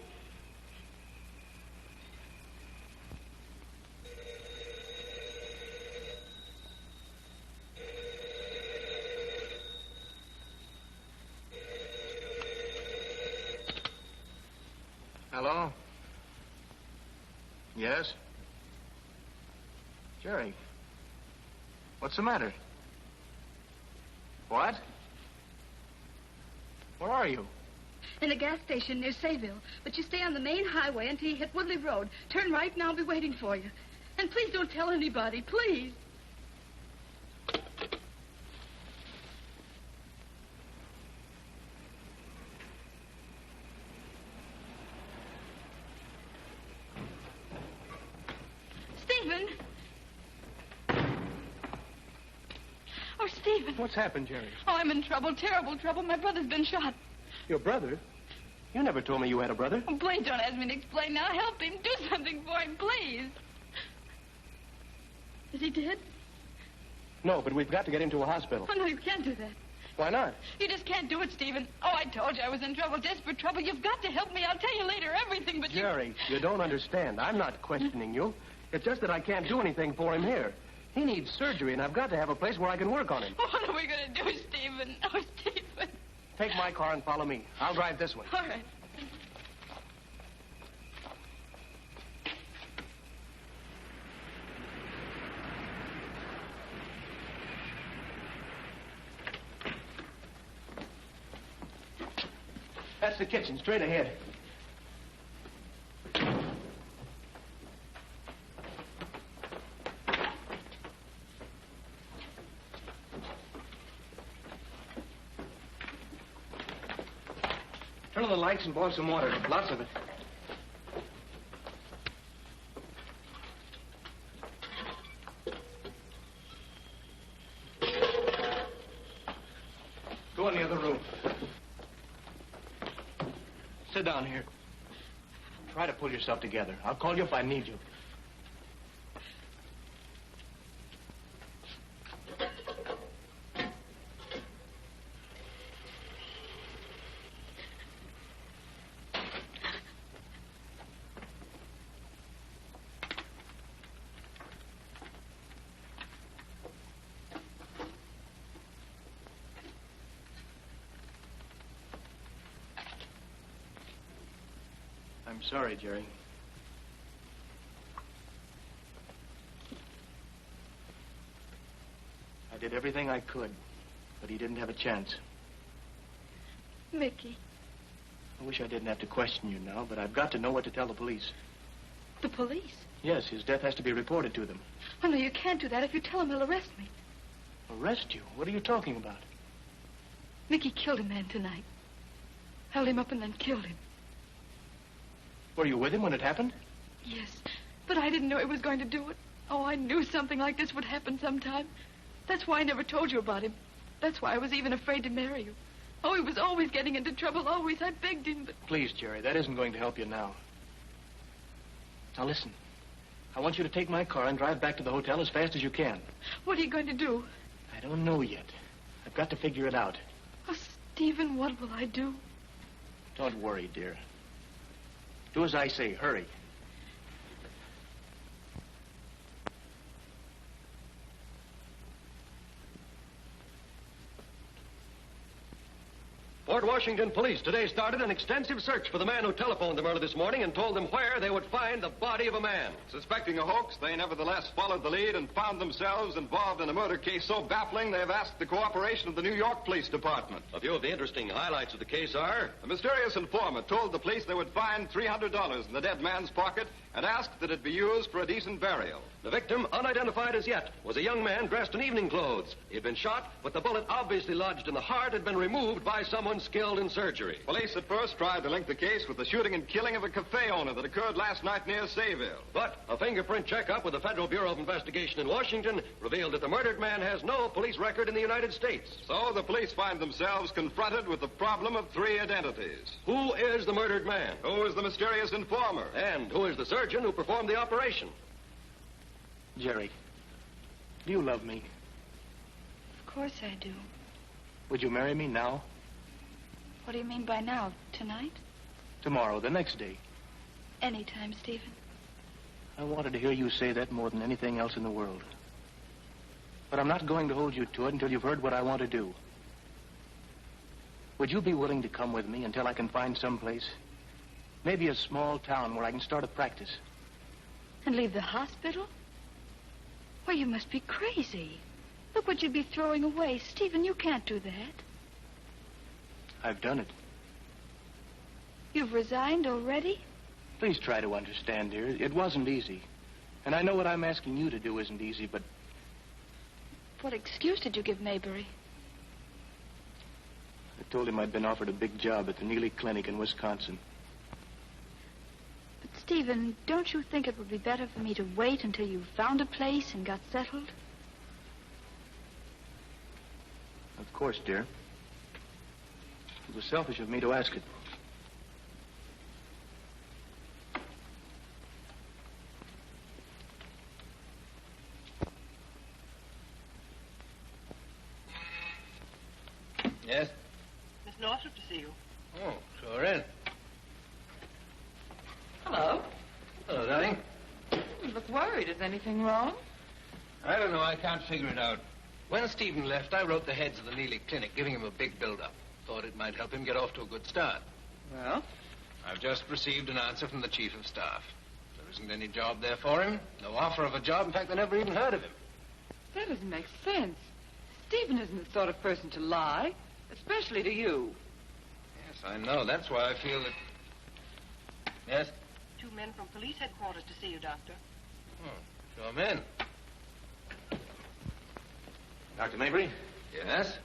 Hello? Yes? Jerry? What's the matter? What? Where are you? In a gas station near Sayville. But you stay on the main highway until you hit Woodley Road. Turn right and I'll be waiting for you. And please don't tell anybody, please. Stephen! Oh, Stephen. What's happened, Jerry? Oh, I'm in trouble, terrible trouble. My brother's been shot. Your brother? You never told me you had a brother. Oh, please don't ask me to explain now. Help him. Do something for him, please. Is he dead? No, but we've got to get him to a hospital. Oh, no, you can't do that. Why not? You just can't do it, Stephen. Oh, I told you I was in trouble, desperate trouble. You've got to help me. I'll tell you later everything, but Jerry, you don't understand. I'm not questioning you. It's just that I can't do anything for him here. He needs surgery, and I've got to have a place where I can work on him. Oh, what are we going to do, Stephen? Oh, Stephen. Take my car and follow me. I'll drive this way. All right. That's the kitchen, straight ahead. Turn on the lights and boil some water. Lots of it. Go in the other room. Sit down here. Try to pull yourself together. I'll call you if I need you. I'm sorry, Jerry. I did everything I could, but he didn't have a chance. Mickey. I wish I didn't have to question you now, but I've got to know what to tell the police. The police? Yes, his death has to be reported to them. Oh, no, you can't do that. If you tell them, they'll arrest me. Arrest you? What are you talking about? Mickey killed a man tonight. Held him up and then killed him. Were you with him when it happened? Yes, but I didn't know he was going to do it. Oh, I knew something like this would happen sometime. That's why I never told you about him. That's why I was even afraid to marry you. Oh, he was always getting into trouble, always. I begged him, but... Please, Jerry, that isn't going to help you now. Now, listen. I want you to take my car and drive back to the hotel as fast as you can. What are you going to do? I don't know yet. I've got to figure it out. Oh, Stephen, what will I do? Don't worry, dear. Do as I say. Hurry. Port Washington police today started an extensive search for the man who telephoned them early this morning and told them where they would find the body of a man. Suspecting a hoax, they nevertheless followed the lead and found themselves involved in a murder case so baffling they've asked the cooperation of the New York Police Department. A few of the interesting highlights of the case are... The mysterious informant told the police they would find $300 in the dead man's pocket and asked that it be used for a decent burial. The victim, unidentified as yet, was a young man dressed in evening clothes. He had been shot, but the bullet obviously lodged in the heart had been removed by someone skilled in surgery. Police at first tried to link the case with the shooting and killing of a cafe owner that occurred last night near Sayville. But a fingerprint checkup with the Federal Bureau of Investigation in Washington revealed that the murdered man has no police record in the United States. So the police find themselves confronted with the problem of three identities. Who is the murdered man? Who is the mysterious informer? And who is the surgeon who performed the operation? Jerry, do you love me? Of course I do. Would you marry me now? What do you mean by now? Tonight? Tomorrow, the next day. Anytime, Stephen. I wanted to hear you say that more than anything else in the world. But I'm not going to hold you to it until you've heard what I want to do. Would you be willing to come with me until I can find some place? Maybe a small town where I can start a practice. And leave the hospital? Well, you must be crazy. Look what you'd be throwing away. Stephen, you can't do that. I've done it. You've resigned already? Please try to understand, dear. It wasn't easy. And I know what I'm asking you to do isn't easy, but... What excuse did you give Maybury? I told him I'd been offered a big job at the Neely Clinic in Wisconsin. But, Stephen, don't you think it would be better for me to wait until you found a place and got settled? Of course, dear. It was selfish of me to ask it. Yes? Miss Northrop to see you. Oh, sure in. Hello. Hello, darling. You look worried. Is anything wrong? I don't know. I can't figure it out. When Stephen left, I wrote the heads of the Neely Clinic, giving him a big build-up. Thought it might help him get off to a good start. Well? I've just received an answer from the Chief of Staff. There isn't any job there for him. No offer of a job. In fact, they never even heard of him. That doesn't make sense. Stephen isn't the sort of person to lie, especially to you. Yes, I know. That's why I feel that... Yes? 2 men from police headquarters to see you, Doctor. Oh, sure men. Dr. Maybury? Yes?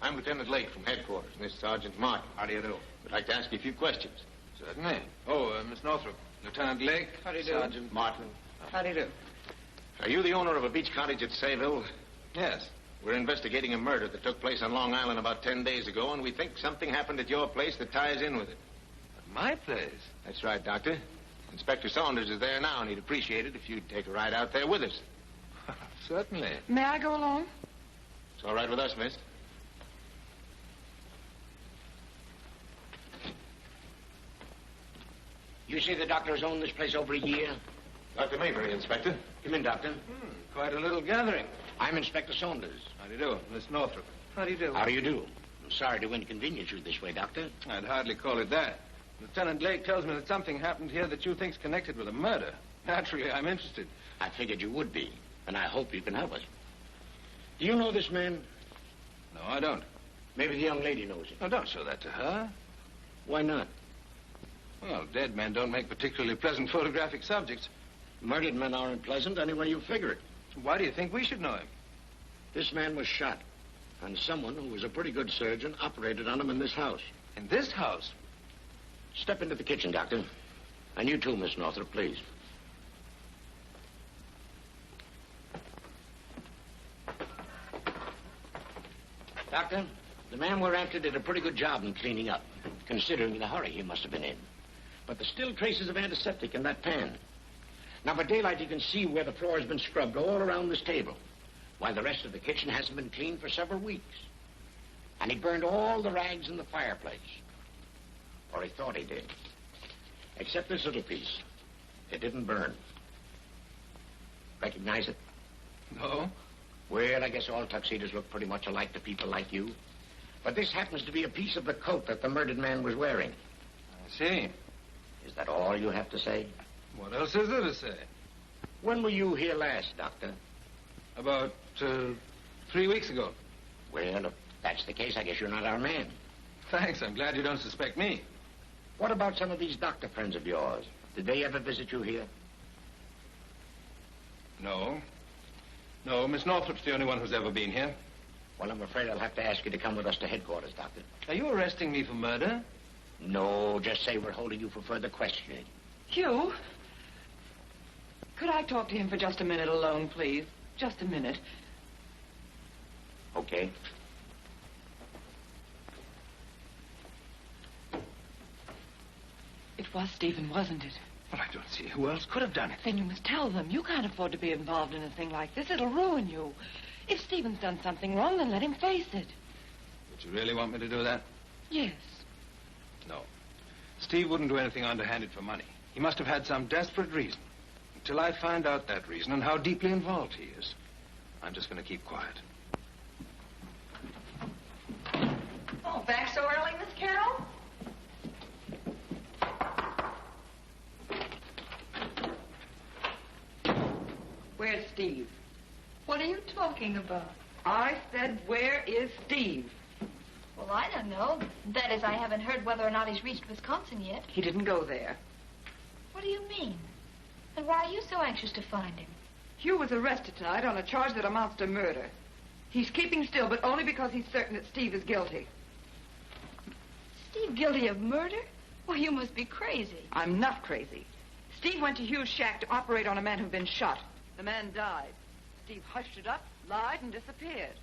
I'm Lieutenant Lake from headquarters. This is Sergeant Martin. How do you do? I'd like to ask you a few questions. Certainly. Oh, Miss Northrop. Lieutenant Lake. How do you do? Sergeant Martin. How do you do? Are you the owner of a beach cottage at Sayville? Yes. We're investigating a murder that took place on Long Island about 10 days ago, and we think something happened at your place that ties in with it. At my place? That's right, Doctor. Inspector Saunders is there now, and he'd appreciate it if you'd take a ride out there with us. Certainly. May I go along? It's all right with us, miss. You say the doctor has owned this place over a year? Dr. Maybury, Inspector. Come in, Doctor. Quite a little gathering. I'm Inspector Saunders. How do you do? Miss Northrop. How do you do? How do you do? I'm sorry to inconvenience you this way, Doctor. I'd hardly call it that. Lieutenant Blake tells me that something happened here that you think's connected with a murder. Naturally, I'm interested. I figured you would be, and I hope you can help us. Do you know this man? No, I don't. Maybe the young lady knows him. Oh, don't show that to her. Why not? Well, dead men don't make particularly pleasant photographic subjects. Murdered men aren't pleasant any way you figure it. Why do you think we should know him? This man was shot, and someone who was a pretty good surgeon operated on him in this house. In this house? Step into the kitchen, Doctor. And you too, Miss Northrop, please. Doctor, the man we're after did a pretty good job in cleaning up, considering the hurry he must have been in. But there's still traces of antiseptic in that pan. Now, by daylight, you can see where the floor has been scrubbed all around this table, while the rest of the kitchen hasn't been cleaned for several weeks. And he burned all the rags in the fireplace. Or he thought he did. Except this little piece. It didn't burn. Recognize it? No. Well, I guess all tuxedos look pretty much alike to people like you. But this happens to be a piece of the coat that the murdered man was wearing. I see. Is that all you have to say? What else is there to say? When were you here last, Doctor? About 3 weeks ago. Well, if that's the case, I guess you're not our man. Thanks. I'm glad you don't suspect me. What about some of these doctor friends of yours? Did they ever visit you here? No. No, Miss Northrop's the only one who's ever been here. Well, I'm afraid I'll have to ask you to come with us to headquarters, Doctor. Are you arresting me for murder? No, just say we're holding you for further questioning. Hugh, could I talk to him for just a minute alone, please? Just a minute. Okay. It was Stephen, wasn't it? Well, I don't see who else could have done it. Then you must tell them. You can't afford to be involved in a thing like this. It'll ruin you. If Stephen's done something wrong, then let him face it. Would you really want me to do that? Yes. No. Steve wouldn't do anything underhanded for money. He must have had some desperate reason. Until I find out that reason and how deeply involved he is, I'm just going to keep quiet. Oh, back so early, Miss Carroll? Where's Steve? What are you talking about? I said, where is Steve? Well, I don't know. That is, I haven't heard whether or not he's reached Wisconsin yet. He didn't go there. What do you mean? And why are you so anxious to find him? Hugh was arrested tonight on a charge that amounts to murder. He's keeping still, but only because he's certain that Steve is guilty. Steve guilty of murder? Well, you must be crazy. I'm not crazy. Steve went to Hugh's shack to operate on a man who'd been shot. The man died. Steve hushed it up, lied, and disappeared.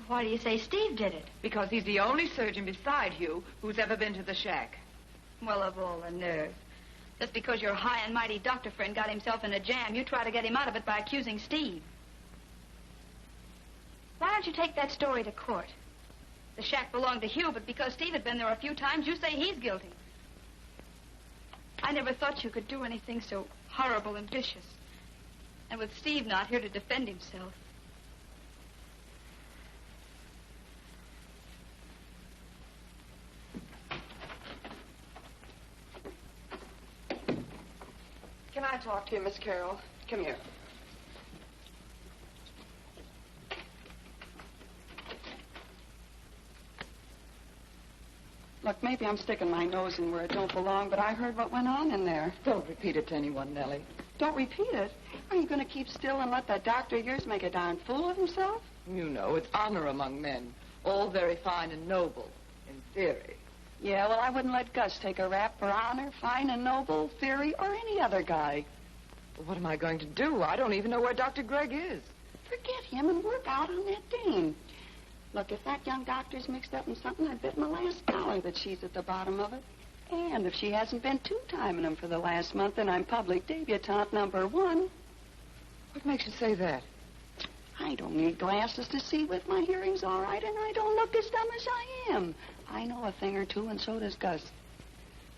Why do you say Steve did it? Because he's the only surgeon beside Hugh who's ever been to the shack. Well, of all the nerve. Just because your high and mighty doctor friend got himself in a jam, you try to get him out of it by accusing Steve. Why don't you take that story to court? The shack belonged to Hugh, but because Steve had been there a few times, you say he's guilty. I never thought you could do anything so horrible and vicious. And with Steve not here to defend himself. Can I talk to you, Miss Carroll? Come here. Look, maybe I'm sticking my nose in where it don't belong, but I heard what went on in there. Don't repeat it to anyone, Nellie. Don't repeat it? Are you going to keep still and let that doctor of yours make a darn fool of himself? You know, it's honor among men. All very fine and noble, in theory. Yeah, well, I wouldn't let Gus take a rap for honor, fine and noble, theory, or any other guy. Well, what am I going to do? I don't even know where Dr. Gregg is. Forget him and work out on that dame. Look, if that young doctor's mixed up in something, I bet my last dollar that she's at the bottom of it. And if she hasn't been two-timing him for the last month, then I'm public debutante number 1. What makes you say that? I don't need glasses to see with my hearing's all right, and I don't look as dumb as I am. I know a thing or two, and so does Gus.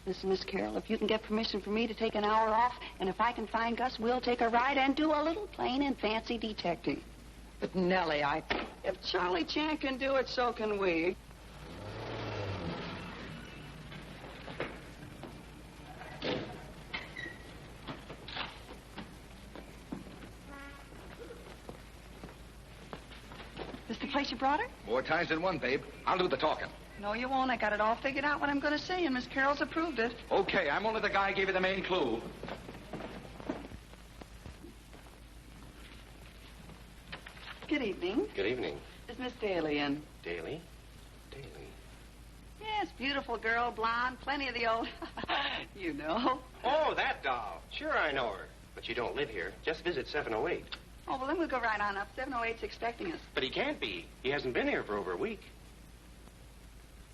Listen, Miss Carroll, if you can get permission for me to take an hour off, and if I can find Gus, we'll take a ride and do a little plain and fancy detecting. But, Nellie, If Charlie Chan can do it, so can we. the place you brought her? More times than one, babe. I'll do the talking. No, you won't. I got it all figured out what I'm going to say, and Miss Carroll's approved it. Okay, I'm only the guy who gave you the main clue. Good evening. Good evening. Is Miss Daly in? Daly? Yes, beautiful girl, blonde, plenty of the old... you know. Oh, that doll. Sure, I know her. But she don't live here. Just visit 708. Oh, well, then we'll go right on up. 708's expecting us. But he can't be. He hasn't been here for over a week.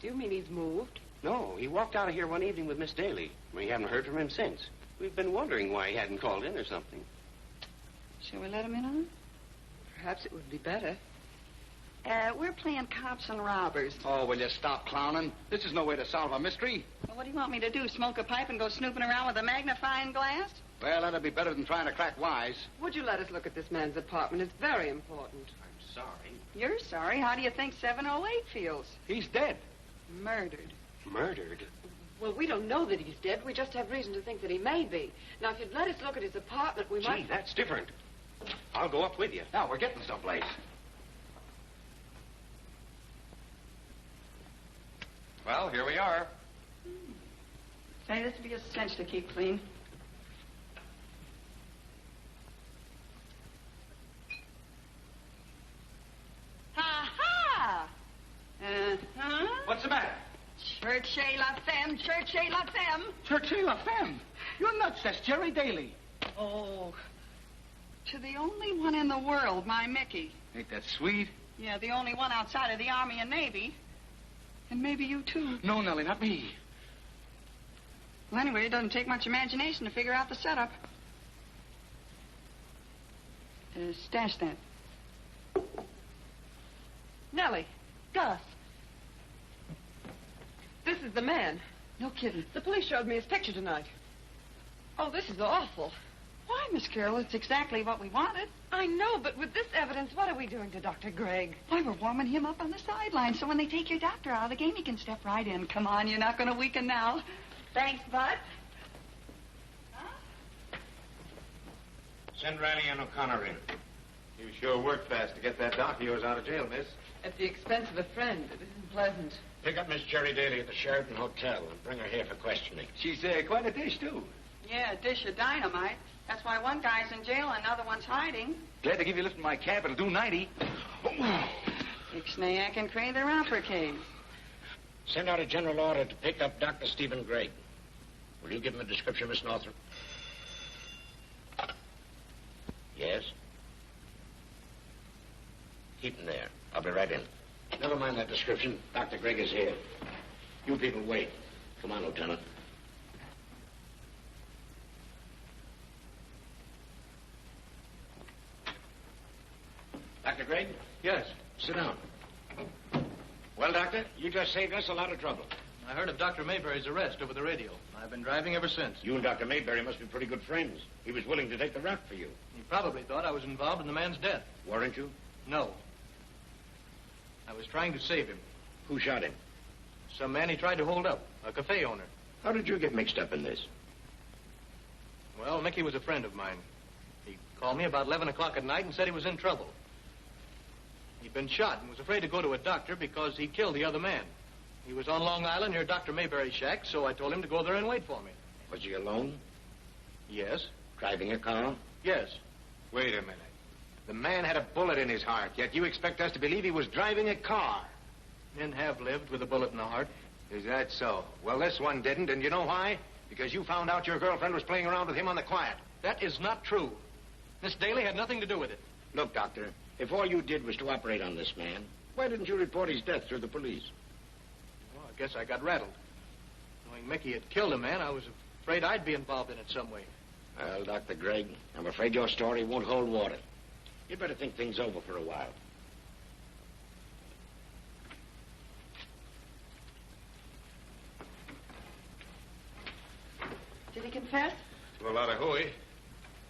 Do you mean he's moved? No, he walked out of here one evening with Miss Daly. We haven't heard from him since. We've been wondering why he hadn't called in or something. Shall we let him in on it? Perhaps it would be better. We're playing cops and robbers. Oh, will you stop clowning? This is no way to solve a mystery. Well, what do you want me to do, smoke a pipe and go snooping around with a magnifying glass? Well, that'd be better than trying to crack wise. Would you let us look at this man's apartment? It's very important. I'm sorry. You're sorry. How do you think 708 feels? He's dead. Murdered. Murdered? Well, we don't know that he's dead. We just have reason to think that he may be. Now, if you'd let us look at his apartment, we might... Gee, that's different. I'll go up with you. Now, we're getting someplace. Well, here we are. Say, this would be a cinch to keep clean. Ha-ha! Uh-huh. What's the matter? Cherchez la femme, cherchez la femme. Cherchez la femme. You're nuts. That's Jerry Daly. Oh. To the only one in the world, my Mickey. Ain't that sweet? Yeah, the only one outside of the Army and Navy. And maybe you, too. No, Nellie, not me. Well, anyway, it doesn't take much imagination to figure out the setup. Stash that. Nellie, Gus. This is the man. No kidding. The police showed me his picture tonight. Oh, this is awful. Why, Miss Carroll? It's exactly what we wanted. I know, but with this evidence, what are we doing to Dr. Gregg? Why, we're warming him up on the sideline, so when they take your doctor out of the game, he can step right in. Come on, you're not going to weaken now. Thanks, Bud. Send Riley and O'Connor in. You sure worked fast to get that doc of yours out of jail, miss. At the expense of a friend. It isn't pleasant. Pick up Miss Jerry Daly at the Sheraton Hotel and bring her here for questioning. She's quite a dish, too. Yeah, a dish of dynamite. That's why one guy's in jail and another one's hiding. Glad to give you a lift in my cab. It'll do 90. Ixnay and Cray, they're opera case. Send out a general order to pick up Dr. Stephen Gregg. Will you give him a description, Miss Northrop? Yes? Keep him there. I'll be right in. Never mind that description. Dr. Gregg is here. You people wait. Come on, Lieutenant. Dr. Gregg? Yes. Sit down. Well, Doctor, you just saved us a lot of trouble. I heard of Dr. Mayberry's arrest over the radio. I've been driving ever since. You and Dr. Mayberry must be pretty good friends. He was willing to take the rap for you. He probably thought I was involved in the man's death. Weren't you? No. I was trying to save him. Who shot him? Some man he tried to hold up, a cafe owner. How did you get mixed up in this? Well, Mickey was a friend of mine. He called me about 11 o'clock at night and said he was in trouble. He'd been shot and was afraid to go to a doctor because he'd killed the other man. He was on Long Island near Dr. Mayberry's shack, so I told him to go there and wait for me. Was he alone? Yes. Driving a car? Yes. Wait a minute. The man had a bullet in his heart, yet you expect us to believe he was driving a car. Men have lived with a bullet in the heart. Is that so? Well, this one didn't, and you know why? Because you found out your girlfriend was playing around with him on the quiet. That is not true. Miss Daly had nothing to do with it. Look, Doctor, if all you did was to operate on this man, why didn't you report his death to the police? Well, I guess I got rattled. Knowing Mickey had killed a man, I was afraid I'd be involved in it some way. Well, Dr. Gregg, I'm afraid your story won't hold water. You'd better think things over for a while. Did he confess? To a lot of hooey.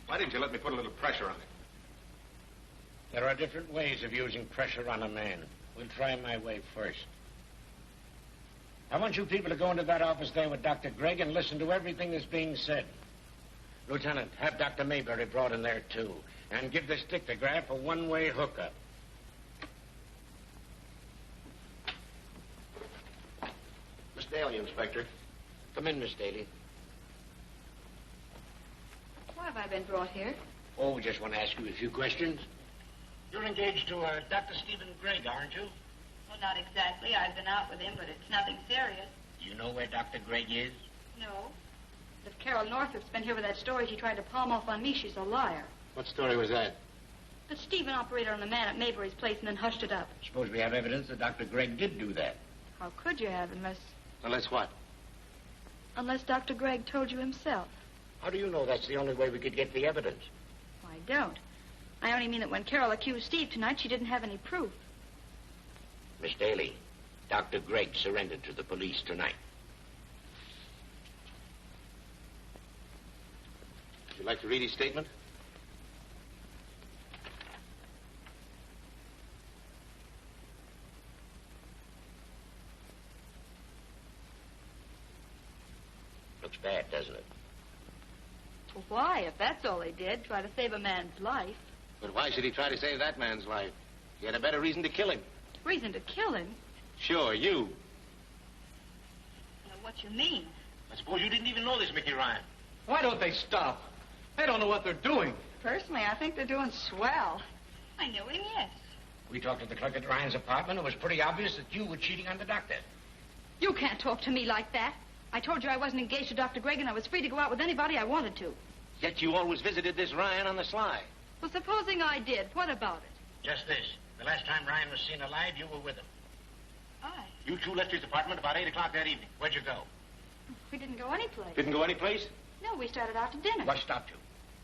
Why didn't you let me put a little pressure on him? There are different ways of using pressure on a man. We'll try my way first. I want you people to go into that office there with Dr. Gregg and listen to everything that's being said. Lieutenant, have Dr. Mayberry brought in there, too. And give this dictograph a one-way hookup. Daly, Inspector. Come in, Miss Daly. Why have I been brought here? Oh, we just want to ask you a few questions. You're engaged to Dr. Stephen Gregg, aren't you? Well, not exactly. I've been out with him, but it's nothing serious. Do you know where Dr. Gregg is? No. If Carol Northrop's been here with that story she tried to palm off on me, she's a liar. What story was that? That Stephen operated on the man at Maybury's place and then hushed it up. Suppose we have evidence that Dr. Gregg did do that. How could you have, Unless what? unless Dr. Gregg told you himself? How do you know that's the only way we could get the evidence? I don't. I only mean that when Carol accused Steve tonight, she didn't have any proof. Miss Daly, Dr. Gregg surrendered to the police tonight. Would you like to read his statement? Looks bad, doesn't it? Well, why? If that's all they did, try to save a man's life. But why should he try to save that man's life? He had a better reason to kill him. Reason to kill him? Sure, you. What you mean? I suppose you didn't even know this, Mickey Ryan. Why don't they stop? They don't know what they're doing. Personally, I think they're doing swell. I knew him, yes. We talked to the clerk at Ryan's apartment. It was pretty obvious that you were cheating on the doctor. You can't talk to me like that. I told you I wasn't engaged to Dr. Gregg and I was free to go out with anybody I wanted to. Yet you always visited this Ryan on the sly. Well, supposing I did, what about it? Just this. The last time Ryan was seen alive, you were with him. I? You two left his apartment about 8 o'clock that evening. Where'd you go? We didn't go anyplace. Didn't go anyplace? No, we started out to dinner. What stopped you?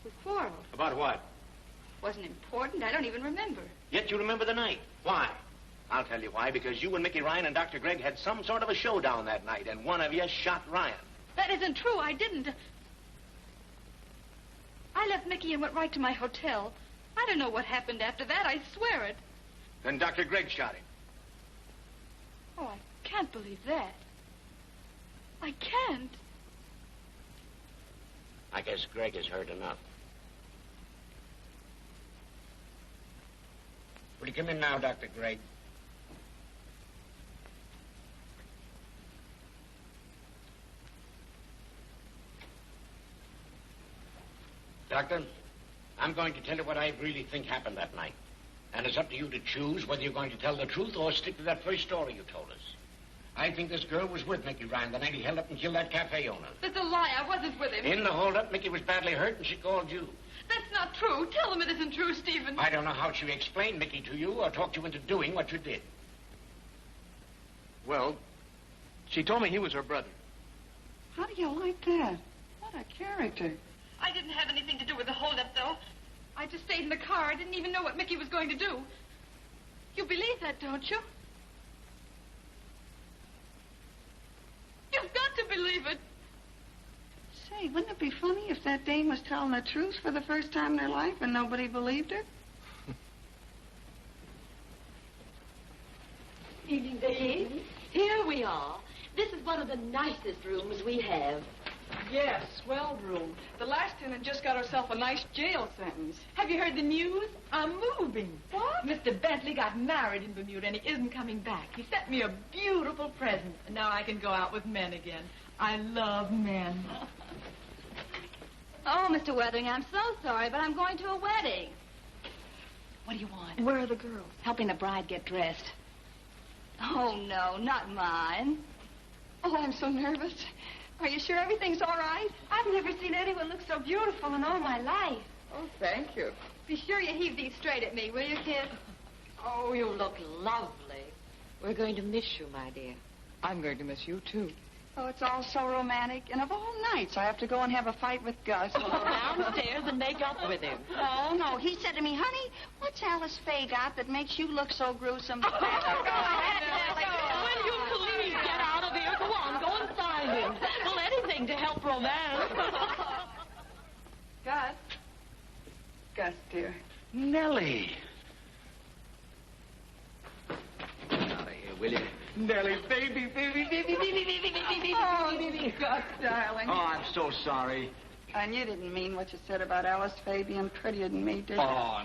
We quarreled. About what? Wasn't important. I don't even remember. Yet you remember the night. Why? I'll tell you why. Because you and Mickey Ryan and Dr. Gregg had some sort of a showdown that night, and one of you shot Ryan. That isn't true. I didn't. I left Mickey and went right to my hotel. I don't know what happened after that. I swear it. Then Dr. Gregg shot him. Oh, I can't believe that. I can't. I guess Gregg has heard enough. Will you come in now, Dr. Gregg? Doctor, I'm going to tell you what I really think happened that night. And it's up to you to choose whether you're going to tell the truth or stick to that first story you told us. I think this girl was with Mickey Ryan the night he held up and killed that cafe owner. That's a lie. I wasn't with him. In the holdup, Mickey was badly hurt and she called you. That's not true. Tell them it isn't true, Stephen. I don't know how she explained Mickey to you or talked you into doing what you did. Well, she told me he was her brother. How do you like that? What a character. I didn't have anything to do with the holdup, though. I just stayed in the car. I didn't even know what Mickey was going to do. You believe that, don't you? You've got to believe it. Say, wouldn't it be funny if that dame was telling the truth for the first time in her life and nobody believed her? Evening, Vicky. Here we are. This is one of the nicest rooms we have. Yes, swell room. The last tenant just got herself a nice jail sentence. Have you heard the news? I'm moving. What? Mr. Bentley got married in Bermuda, and he isn't coming back. He sent me a beautiful present, and now I can go out with men again. I love men. Oh, Mr. Weathering, I'm so sorry, but I'm going to a wedding. What do you want? Where are the girls? Helping the bride get dressed. Oh, no, not mine. Oh, I'm so nervous. Are you sure everything's all right? I've never seen anyone look so beautiful in all my life. Oh, thank you. Be sure you heave these straight at me, will you, kid? Oh, you look lovely. We're going to miss you, my dear. I'm going to miss you, too. Oh, it's all so romantic. And of all nights, I have to go and have a fight with Gus. Well, go downstairs and make up with him. Oh, no. He said to me, honey, what's Alice Faye got that makes you look so gruesome? Will you please get out of here? Go on, go and find him. Well, anything to help romance. Gus. Gus, dear. Nellie. Out of here, will you? Nellie, baby, baby, baby, baby, baby, baby, Oh, Gus, darling. Oh, I'm so sorry. And you didn't mean what you said about Alice Faye being prettier than me, did you? Oh,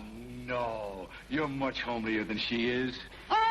no. You're much homelier than she is. Oh,